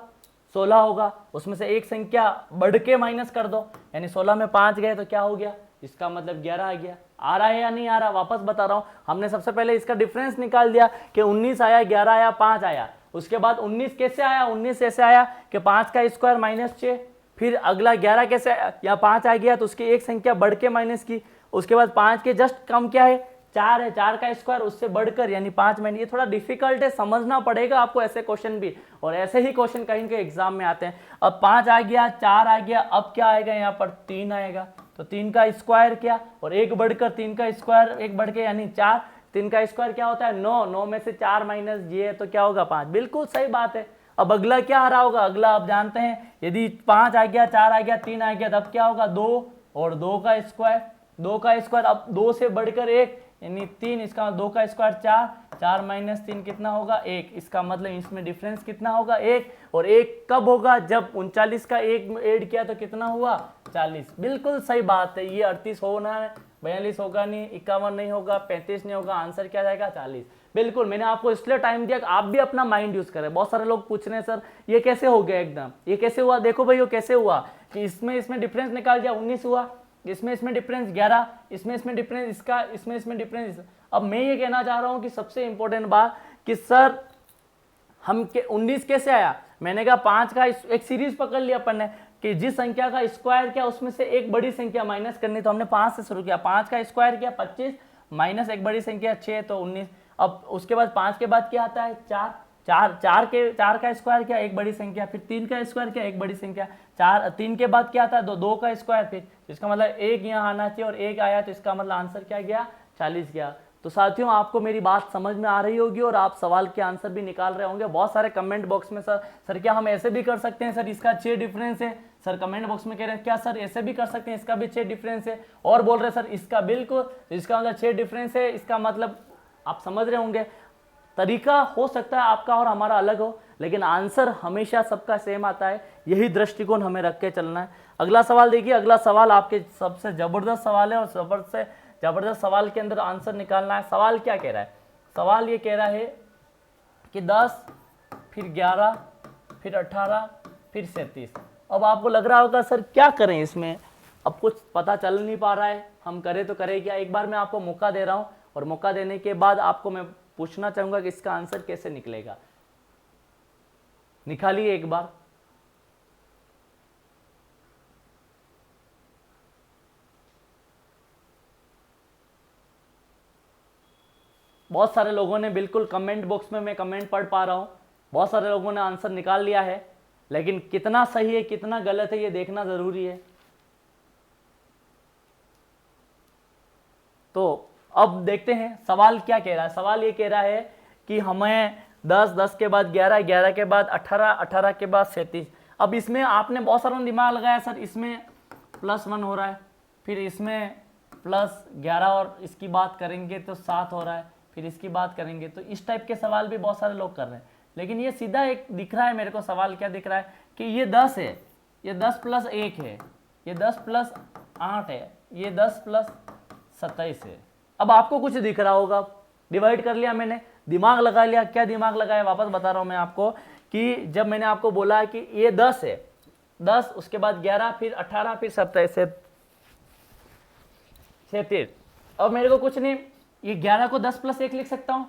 16 होगा। उसमें से एक संख्या बढ़ के माइनस कर दो, यानी 16 में 5 गए तो क्या हो गया? इसका मतलब 11 आ गया। आ रहा है या नहीं आ रहा? वापस बता रहा हूं, हमने सबसे पहले इसका डिफरेंस निकाल दिया कि 19 आया, 11 आया, 5 आया। उसके बाद 19 कैसे आया? 19 ऐसे आया कि 5 का स्क्वायर माइनस 6, फिर अगला 11 कैसे आया? या 5 आ गया तो उसकी एक संख्या बढ़ के माइनस की। उसके बाद 5 के जस्ट कम क्या है? 4 है। 4 का स्क्वायर उससे बढ़कर यानी 5 माइनस। ये थोड़ा डिफिकल्ट है, समझना पड़ेगा आपको ऐसे क्वेश्चन भी, और ऐसे ही क्वेश्चन कहीं के एग्जाम में आते हैं। अब 5 आ गया, 4 आ गया, अब क्या आएगा? यहाँ पर 3 आएगा। तो 3 का स्क्वायर क्या? और एक बढ़कर 3 का स्क्वायर, एक बढ़ के यानी 4। 3 का स्क्वायर क्या होता है? 9। 9 में से 4 माइनस ये तो क्या होगा? 5। बिल्कुल सही बात है। अब अगला क्या आ रहा होगा? अगला आप जानते हैं, यदि 5 आ गया, 4 आ गया, 3 आ गया, तब क्या होगा? 2 और 2 का स्क्वायर। 2 का स्क्वायर, अब 2 से बढ़कर 1 यानी 3। इसका 2 का स्क्वायर 4, 4 माइनस 3 कितना होगा? 1। इसका मतलब इसमें डिफरेंस कितना होगा? 1। और 1 कब होगा? जब 39 का 1 ऐड किया तो कितना हुआ? 40। बिल्कुल सही बात है। ये 38 होना है, 42 होगा नहीं, 51 नहीं होगा, 35 नहीं होगा। आंसर क्या जाएगा? 40। बिल्कुल, मैंने आपको इसलिए टाइम दिया कि आप भी अपना माइंड यूज करें। बहुत सारे लोग पूछ रहे हैं सर ये कैसे हो गया एकदम, ये कैसे हुआ? देखो भाई, वो कैसे हुआ कि इसमें डिफरेंस निकाल दिया, 19 हुआ, इसमें डिफरेंस 11, इसमें डिफरेंस इसका, इसमें डिफरेंस। अब मैं ये कहना चाह रहा हूं कि सबसे इंपॉर्टेंट बात कि सर हम 19 कैसे आया? मैंने कहा 5 का एक सीरीज पकड़ लिया अपन ने कि जिस संख्या का स्क्वायर किया उसमें से एक बड़ी संख्या माइनस करनी, तो हमने 5 से शुरू किया। 5 का स्क्वायर किया 25, माइनस एक बड़ी संख्या 6 तो 19। अब उसके बाद 5 के बाद क्या आता है 4, 4 का स्क्वायर क्या एक बड़ी संख्या, फिर 3 का स्क्वायर क्या एक बड़ी संख्या, 3 के बाद क्या आता है 2 का स्क्वायर, फिर इसका मतलब 1 यहाँ आना चाहिए और 1 आया तो इसका मतलब आंसर क्या गया 40 गया। तो साथियों आपको मेरी बात समझ में आ रही होगी और आप सवाल के आंसर भी निकाल रहे होंगे। बहुत सारे कमेंट बॉक्स में सर क्या हम ऐसे भी कर सकते हैं, सर इसका 6 डिफरेंस है, सर कमेंट बॉक्स में कह रहे हैं क्या सर ऐसे भी कर सकते हैं, इसका भी 6 डिफरेंस है, और बोल रहे हैं सर इसका बिल्कुल, इसका मतलब 6 डिफरेंस है, इसका मतलब आप समझ रहे होंगे। तरीका हो सकता है आपका और हमारा अलग हो, लेकिन आंसर हमेशा सबका सेम आता है। यही दृष्टिकोण हमें रख के चलना है। अगला सवाल देखिए, अगला सवाल आपके सबसे जबरदस्त सवाल है और सबसे जबरदस्त सवाल के अंदर आंसर निकालना है। सवाल क्या कह रहा है, सवाल ये कह रहा है कि 10 फिर 11 फिर 18 फिर 37। अब आपको लग रहा होगा सर क्या करें इसमें, अब कुछ पता चल नहीं पा रहा है, हम करें तो करें क्या। एक बार मैं आपको मौका दे रहा हूं और मौका देने के बाद आपको मैं पूछना चाहूंगा कि इसका आंसर कैसे निकलेगा। निकालिए एक बार। बहुत सारे लोगों ने बिल्कुल कमेंट बॉक्स में मैं कमेंट पढ़ पा रहा हूं, बहुत सारे लोगों ने आंसर निकाल लिया है, लेकिन कितना सही है कितना गलत है ये देखना जरूरी है। तो अब देखते हैं सवाल क्या कह रहा है। सवाल ये कह रहा है कि हमें 10, 10 के बाद 11, 11 के बाद 18, 18 के बाद 37। अब इसमें आपने बहुत सारा दिमाग लगाया सर, इसमें +1 हो रहा है, फिर इसमें +11 और इसकी बात करेंगे तो 7 हो रहा है, फिर इसकी बात करेंगे तो इस टाइप के सवाल भी बहुत सारे लोग कर रहे हैं। लेकिन ये सीधा एक दिख रहा है मेरे को, सवाल क्या दिख रहा है कि ये 10 है, ये 10 + 1 है, ये 10 + 8 है, ये 10 + 27 है। अब आपको कुछ दिख रहा होगा, डिवाइड कर लिया मैंने, दिमाग लगा लिया। क्या दिमाग लगाया वापस बता रहा हूं मैं आपको कि जब मैंने आपको बोला कि ये 10 है, 10 उसके बाद 11 फिर 18 फिर 27। अब मेरे को कुछ नहीं, ये 11 को 10 + 1 लिख सकता हूं,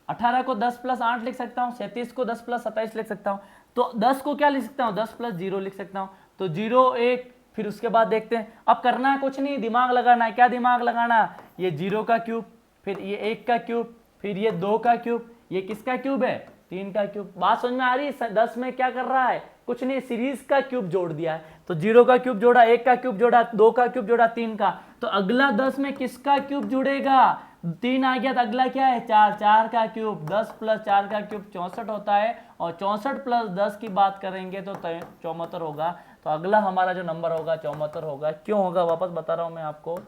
18 को 10 + 8 लिख सकता हूं, 37 को 10 + 27 लिख सकता हूं। तो 10 को क्या लिख सकता हूं 10 + 0 लिख सकता हूं। तो 0 1 फिर उसके बाद देखते हैं। अब करना है कुछ नहीं, दिमाग लगाना है। क्या दिमाग लगाना, ये 0 का क्यूब, फिर ये 1 का क्यूब, फिर ये 2 का क्यूब, ये किसका क्यूब है 3 का क्यूब। बात समझ में आ रही है। 10 में क्या कर रहा है, कुछ नहीं, सीरीज का क्यूब जोड़ दिया है। तो 0 का क्यूब जोड़ा, 1 का क्यूब जोड़ा, 2 का क्यूब जोड़ा, 3 का। तो अगला 10 में किसका क्यूब जुड़ेगा, 3 आ गया तो अगला क्या है 4, 4 का क्यूब। 10 + 4 का क्यूब 64 होता है, और 64 + 10 की बात करेंगे तो 74 होगा। तो अगला हमारा जो नंबर होगा 74 होगा। क्यों होगा वापस बता रहा हूं मैं आपको।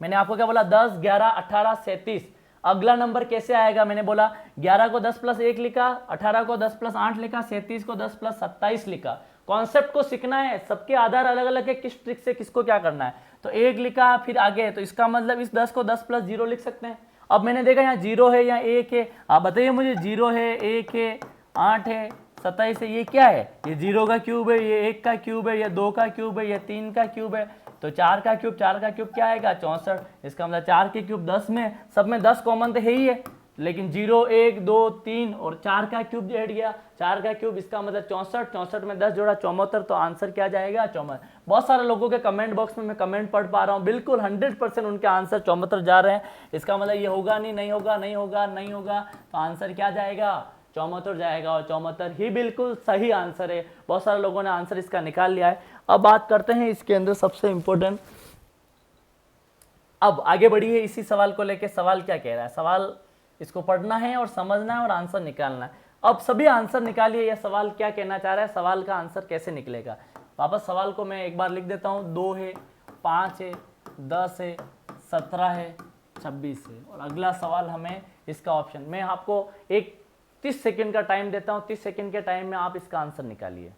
मैंने आपको क्या बोला 10, 11, 18, 37। अगला नंबर कैसे आएगा, मैंने बोला 11 को 10 + 1 लिखा, 18 को 10 + 8 लिखा, 37 को 10 + 27 लिखा। कॉन्सेप्ट को सीखना है, सबके आधार अलग अलग है, किस ट्रिक से किसको क्या करना है। तो 1 लिखा फिर आगे, तो इसका मतलब इस 10 को 10 + 0 लिख सकते हैं। अब मैंने देखा यहाँ 0 है या 1 है, आप बताइए मुझे। 0 है, 1 है, 8 है, 27 है, ये क्या है, ये 0 का क्यूब है, ये 1 का क्यूब है, ये 2 का क्यूब है, ये 3 का क्यूब है। तो 4 का क्यूब, 4 का क्यूब क्या आएगा 64। इसका मतलब 4 के क्यूब 10 में, सब में 10 कॉमन तो है ही है, लेकिन 0, 1, 2, 3 और 4 का क्यूब हट गया, 4 का क्यूब, इसका मतलब 64, 64 में 10 जोड़ा 74। तो आंसर क्या जाएगा 74। बहुत सारे लोगों के कमेंट बॉक्स में मैं कमेंट पढ़ पा रहा हूँ, बिल्कुल 100% उनके आंसर 74 जा रहे हैं। इसका मतलब ये होगा नहीं, नहीं होगा, नहीं होगा, नहीं होगा। तो आंसर क्या जाएगा 74 जाएगा, और 74 ही बिल्कुल सही आंसर है। बहुत सारे लोगों ने आंसर इसका निकाल लिया है। अब बात करते हैं इसके अंदर सबसे इंपॉर्टेंट, अब आगे बढ़िए इसी सवाल को लेके। सवाल क्या कह रहा है, सवाल इसको पढ़ना है और समझना है और आंसर निकालना है। अब सभी आंसर निकालिए, यह सवाल क्या कहना चाह रहा है, सवाल का आंसर कैसे निकलेगा। वापस सवाल को मैं एक बार लिख देता हूँ। 2 है, 5 है, 10 है, 17 है, 26 है, और अगला सवाल हमें इसका ऑप्शन, मैं आपको एक 30 सेकंड का टाइम देता हूं। 30 सेकंड के टाइम में आप इसका आंसर निकालिए।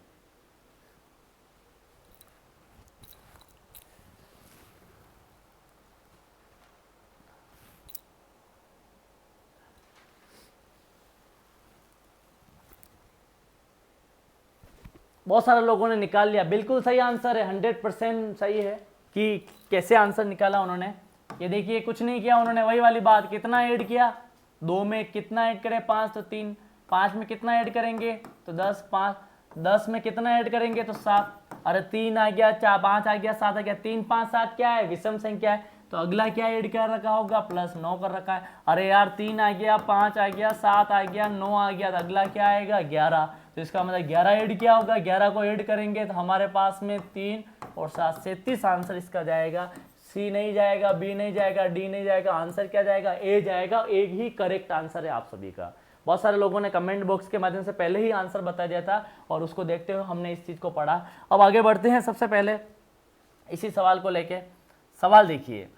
बहुत सारे लोगों ने निकाल लिया, बिल्कुल सही आंसर है, 100% सही है। कि कैसे आंसर निकाला उन्होंने, ये देखिए कुछ नहीं किया उन्होंने, वही वाली बात, कितना ऐड किया 2 में कितना ऐड करें 5, तो 3, 5 में कितना ऐड करेंगे तो 10, 5, 10 में कितना ऐड करेंगे तो 7, अरे 3 आ गया, 4, 5 आ गया, 7 आ गया, 3, 5, 7 क्या है विषम संख्या है। तो अगला क्या ऐड कर रखा होगा, +9 कर रखा है। अरे यार 3 आ गया, 5 आ गया, 7 आ गया, 9 आ गया, तो अगला क्या आएगा 11। तो इसका मतलब 11 ऐड किया होगा, 11 को ऐड करेंगे तो हमारे पास में 3 और 7 37 आंसर इसका जाएगा। सी नहीं जाएगा, बी नहीं जाएगा, डी नहीं जाएगा, आंसर क्या जाएगा, ए जाएगा। एक ही करेक्ट आंसर है आप सभी का। बहुत सारे लोगों ने कमेंट बॉक्स के माध्यम से पहले ही आंसर बता दिया था और उसको देखते हुए हमने इस चीज़ को पढ़ा। अब आगे बढ़ते हैं। सबसे पहले इसी सवाल को लेके सवाल देखिए।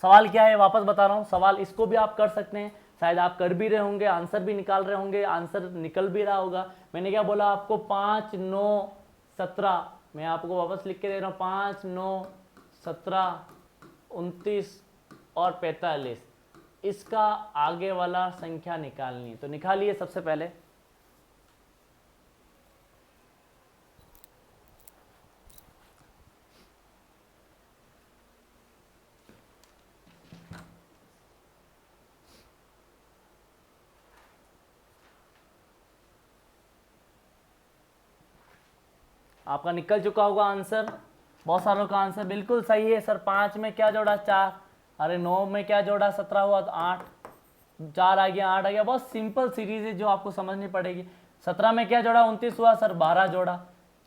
सवाल क्या है वापस बता रहा हूँ। सवाल इसको भी आप कर सकते हैं, शायद आप कर भी रहे होंगे, आंसर भी निकाल रहे होंगे, आंसर निकल भी रहा होगा। मैंने क्या बोला आपको, 5, 9, 17। मैं आपको वापस लिख के दे रहा हूँ, 5, 9, 17, 29 और 45। इसका आगे वाला संख्या निकालनी, तो निकालिए सबसे पहले। आपका निकल चुका होगा आंसर। बहुत सारों का आंसर बिल्कुल सही है सर। 5 में क्या जोड़ा, 4। अरे 9 में क्या जोड़ा, 17 हुआ तो 8, 4 आ गया, 8 आ गया। बहुत सिंपल सीरीज है जो आपको समझनी पड़ेगी। 17 में क्या जोड़ा, 29 हुआ सर, 12 जोड़ा।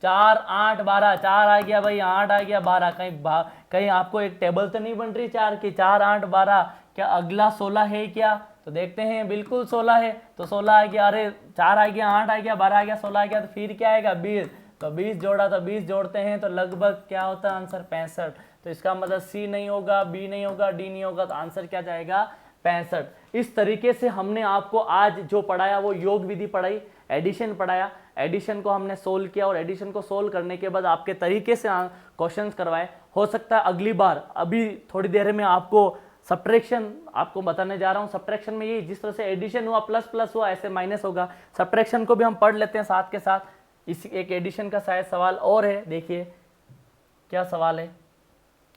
4, 8, 12, 4 आ गया भाई, 8 आ गया, 12। कहीं आपको एक टेबल तो नहीं बन रही 4 की, 4, 8, 12। क्या अगला 16 है क्या, तो देखते हैं, बिल्कुल 16 है। तो 16 आ गया, अरे 4 आ गया, 8 आ गया, 12 आ गया, 16 आ गया, तो फिर क्या आएगा 20। तो 20 जोड़ा, तो 20 जोड़ते हैं तो लगभग क्या होता है आंसर, 65। तो इसका मतलब सी नहीं होगा, बी नहीं होगा, डी नहीं होगा, तो आंसर क्या जाएगा, 65। इस तरीके से हमने आपको आज जो पढ़ाया वो योग विधि पढ़ाई, एडिशन पढ़ाया। एडिशन को हमने सोल्व किया और एडिशन को सोल्व करने के बाद आपके तरीके से क्वेश्चंस करवाए। हो सकता है अगली बार, अभी थोड़ी देर में आपको सब्ट्रैक्शन आपको बताने जा रहा हूँ। सब्ट्रैक्शन में ये जिस तरह से एडिशन हुआ, प्लस प्लस हुआ, ऐसे माइनस होगा। सब्ट्रैक्शन को भी हम पढ़ लेते हैं साथ के साथ। इस एक एडिशन का शायद सवाल और है, देखिए क्या सवाल है।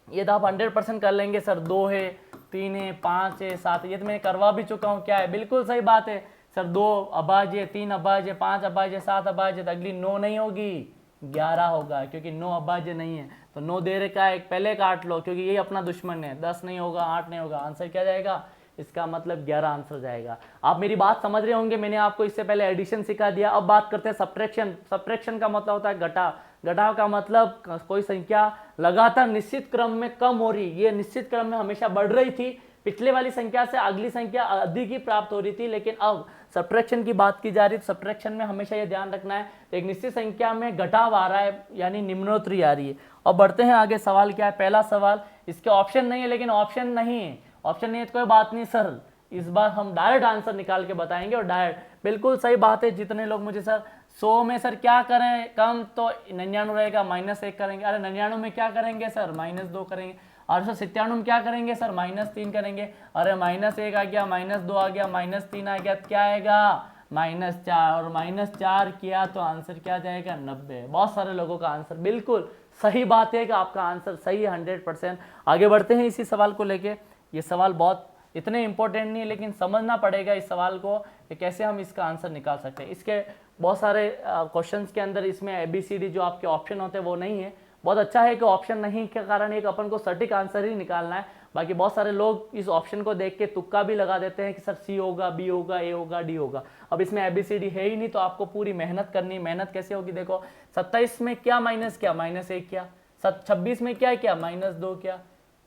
ये तो आप 100% कर लेंगे सर। 2 है, 3 है, 5 है, 7 है, ये तो मैं करवा भी चुका हूँ। क्या है, बिल्कुल सही बात है सर। 2 अभाज्य, 3 अभाज्य, 5 अभाज्य, 7 अभाज्य, तो अगली 9 नहीं होगी, 11 होगा, क्योंकि 9 अभाज्य नहीं है। तो 9 दे रखा है, पहले काट लो क्योंकि ये अपना दुश्मन है। 10 नहीं होगा, 8 नहीं होगा, आंसर क्या जाएगा, इसका मतलब 11 आंसर जाएगा। आप मेरी बात समझ रहे होंगे। मैंने आपको इससे पहले एडिशन सिखा दिया। अब बात करते हैं सब्ट्रैक्शन। सब्ट्रैक्शन का मतलब होता है घटाव। घटाव का मतलब कोई संख्या लगातार निश्चित क्रम में कम हो रही, ये निश्चित क्रम में हमेशा बढ़ रही थी, पिछले वाली संख्या से अगली संख्या अधिक ही प्राप्त हो रही थी, लेकिन अब सब्ट्रैक्शन की बात की जा रही है। तो सब्ट्रैक्शन में हमेशा ये ध्यान रखना है, एक निश्चित संख्या में घटाव आ रहा है, यानी निम्नोत्तरी आ रही है। और बढ़ते हैं आगे। सवाल क्या है, पहला सवाल, इसके ऑप्शन नहीं है, लेकिन ऑप्शन नहीं है, ऑप्शन नहीं है तो कोई बात नहीं सर, इस बार हम डायरेक्ट आंसर निकाल के बताएंगे। और डायरेक्ट बिल्कुल सही बात है। जितने लोग मुझे सर 100 में सर क्या करें कम, तो 99 रहेगा, -1 करेंगे। अरे 99 में क्या करेंगे सर, -2 करेंगे। और सर 97 में क्या करेंगे सर, -3 करेंगे। अरे -1 आ गया, -2 आ गया, -3 आ गया, तो क्या आएगा, -4। और -4 किया तो आंसर क्या जाएगा, 90। बहुत सारे लोगों का आंसर बिल्कुल सही बात है कि आपका आंसर सही है 100%। आगे बढ़ते हैं इसी सवाल को लेके। ये सवाल बहुत इतने इंपॉर्टेंट नहीं है, लेकिन समझना पड़ेगा इस सवाल को कि कैसे हम इसका आंसर निकाल सकते हैं। इसके बहुत सारे क्वेश्चंस के अंदर इसमें ABCD जो आपके ऑप्शन होते हैं वो नहीं है। बहुत अच्छा है कि ऑप्शन नहीं के कारण एक अपन को सटीक आंसर ही निकालना है। बाकी बहुत सारे लोग इस ऑप्शन को देख के तुक्का भी लगा देते हैं कि सर सी होगा, बी होगा, ए होगा, डी होगा। अब इसमें ABCD है ही नहीं, तो आपको पूरी मेहनत करनी। मेहनत कैसे होगी, देखो 27 में क्या माइनस किया, -1 किया। 26 में क्या किया, -2 किया।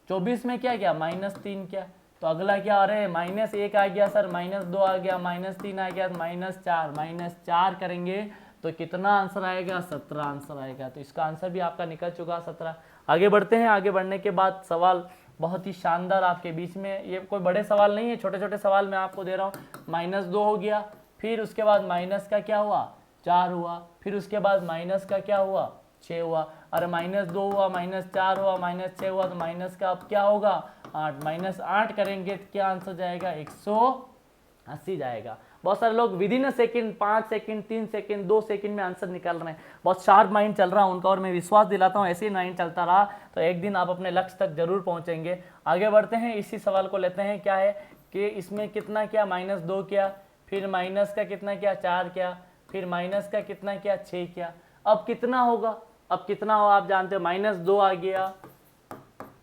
24 में क्या किया, -3 किया। तो अगला क्या, अरे -1 आ गया सर, -2 आ गया, -3 आ गया, -4 करेंगे तो कितना आंसर आएगा, 17 आंसर आएगा। तो इसका आंसर भी आपका निकल चुका 17। आगे बढ़ते हैं। आगे बढ़ने के बाद सवाल बहुत ही शानदार आपके बीच में, ये कोई बड़े सवाल नहीं है, छोटे छोटे सवाल मैं आपको दे रहा हूँ। -2 हो गया, फिर उसके बाद माइनस का क्या हुआ, 4 हुआ, फिर उसके बाद माइनस का क्या हुआ, 6 हुआ। अरे -2 हुआ, -4 हुआ, -6 हुआ, तो माइनस का अब क्या होगा, 8। -8 करेंगे तो क्या आंसर जाएगा, 180 जाएगा। बहुत सारे लोग with in a second, 5 second, 3 second, 2 second में आंसर निकाल रहे हैं। बहुत शार्प माइंड चल रहा है उनका, और मैं विश्वास दिलाता हूँ ऐसे ही माइंड चलता रहा तो एक दिन आप अपने लक्ष्य तक जरूर पहुंचेंगे। आगे बढ़ते हैं, इसी सवाल को लेते हैं। क्या है कि इसमें कितना किया, -2 किया, फिर माइनस का कितना किया, 4 किया, फिर माइनस का कितना किया, 6 किया। अब कितना होगा, अब कितना हो आप जानते हो, -2 आ गया,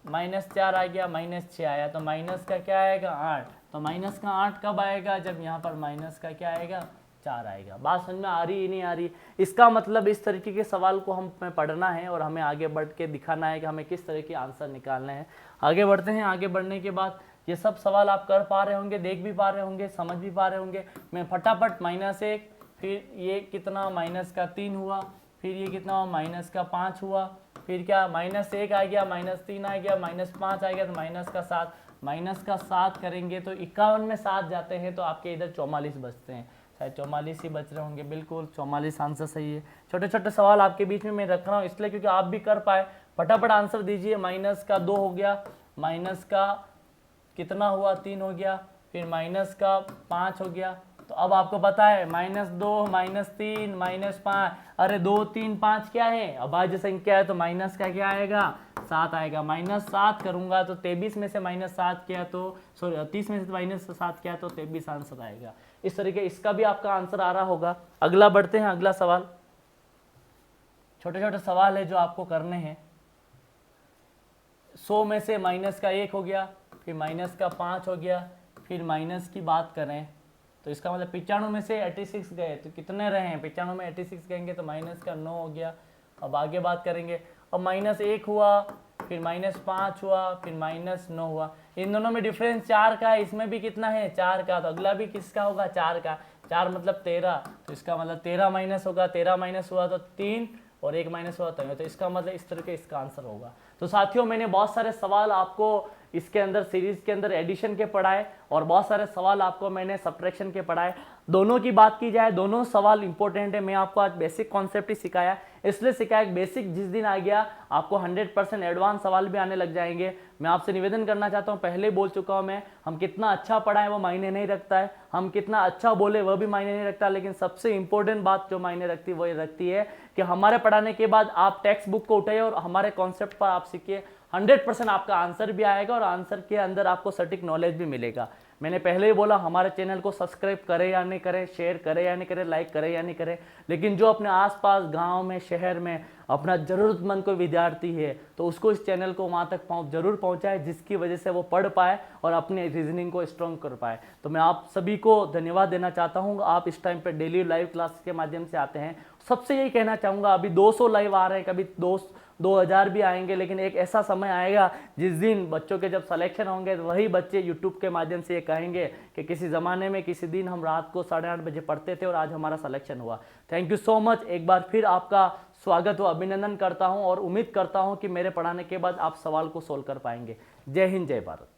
-4 आ गया, -6 आया, तो माइनस का क्या आएगा 8। तो माइनस का 8 कब आएगा, जब यहाँ पर माइनस का क्या आएगा 4 आएगा। बात समझ में आ रही है नहीं आ रही। इसका मतलब इस तरीके के सवाल को हमें पढ़ना है और हमें आगे बढ़ के दिखाना है कि हमें किस तरह के आंसर निकालने हैं। आगे बढ़ते हैं। आगे बढ़ने के बाद ये सब सवाल आप कर पा रहे होंगे, देख भी पा रहे होंगे, समझ भी पा रहे होंगे। मैं फटाफट -1, फिर ये कितना माइनस का 3 हुआ, फिर ये कितना हुआ माइनस का 5 हुआ, फिर क्या -1 आ गया, -3 आ गया, -5 आ गया, तो माइनस का 7, माइनस का 7 करेंगे तो 51 में 7 जाते हैं तो आपके इधर 44 बचते हैं। शायद 44 ही बच रहे होंगे, बिल्कुल 44 आंसर सही है। छोटे छोटे सवाल आपके बीच में मैं रख रहा हूँ इसलिए क्योंकि आप भी कर पाए। फटाफट आंसर दीजिए। माइनस का 2 हो गया, माइनस का कितना हुआ 3 हो गया, फिर माइनस का 5 हो गया। तो अब आपको पता है -2, -3, -5, अरे 2, 3, 5 क्या है, अभाज्य संख्या है, तो माइनस का क्या आएगा 7 आएगा। -7 करूंगा तो 23 में से -7 किया तो सॉरी 30 में से -7 किया तो 23 आंसर आएगा। इस तरीके इसका भी आपका आंसर आ रहा होगा। अगला बढ़ते हैं। अगला सवाल छोटे छोटे सवाल है जो आपको करने हैं। 100 में से माइनस का 1 हो गया, फिर माइनस का 5 हो गया, फिर माइनस की बात करें तो इसका मतलब 95 में से 86 गए तो कितने रहे हैं, 95 में 86 कहेंगे तो माइनस का 9 हो गया। अब आगे बात करेंगे। अब -1 हुआ, फिर -5 हुआ, फिर -9 हुआ। इन दोनों में डिफरेंस 4 का है, इसमें भी कितना है 4 का, तो अगला भी किसका होगा 4 का। 4 मतलब 13, तो इसका मतलब 13 माइनस होगा, 13 माइनस हुआ तो 3 और 1 माइनस हुआ तो इसका मतलब इस तरह के इसका आंसर होगा। तो साथियों मैंने बहुत सारे सवाल आपको इसके अंदर सीरीज के अंदर एडिशन के पढ़ाए और बहुत सारे सवाल आपको मैंने सब्ट्रैक्शन के पढ़ाए। दोनों की बात की जाए दोनों सवाल इंपॉर्टेंट है। मैं आपको आज बेसिक कॉन्सेप्ट ही सिखाया, इसलिए सिखाया बेसिक जिस दिन आ गया आपको 100% एडवांस सवाल भी आने लग जाएंगे। मैं आपसे निवेदन करना चाहता हूं, पहले बोल चुका हूं मैं, हम कितना अच्छा पढ़ाएं वो मायने नहीं रखता है, हम कितना अच्छा बोले वह भी मायने नहीं रखता, लेकिन सबसे इंपॉर्टेंट बात जो मायने रखती है वो रखती है कि हमारे पढ़ाने के बाद आप टेक्स्ट बुक को उठाइए और हमारे कॉन्सेप्ट पर आप सीखिए। 100% आपका आंसर भी आएगा और आंसर के अंदर आपको सटीक नॉलेज भी मिलेगा। मैंने पहले ही बोला हमारे चैनल को सब्सक्राइब करें या नहीं करें, शेयर करें या नहीं करें, लाइक करें या नहीं करें, लेकिन जो अपने आसपास गांव में शहर में अपना ज़रूरतमंद कोई विद्यार्थी है तो उसको इस चैनल को वहाँ तक जरूर पहुँचाए जिसकी वजह से वो पढ़ पाए और अपने रीजनिंग को स्ट्रॉन्ग कर पाए। तो मैं आप सभी को धन्यवाद देना चाहता हूँ। आप इस टाइम पर डेली लाइव क्लास के माध्यम से आते हैं। सबसे यही कहना चाहूँगा, अभी 200 लाइव आ रहे हैं, कभी 2000 भी आएंगे, लेकिन एक ऐसा समय आएगा जिस दिन बच्चों के जब सिलेक्शन होंगे तो वही बच्चे यूट्यूब के माध्यम से ये कहेंगे कि किसी ज़माने में किसी दिन हम रात को 8:30 बजे पढ़ते थे और आज हमारा सिलेक्शन हुआ। Thank you so much. एक बार फिर आपका स्वागत व अभिनंदन करता हूं और उम्मीद करता हूं कि मेरे पढ़ाने के बाद आप सवाल को सोल्व कर पाएंगे। जय हिंद, जय भारत।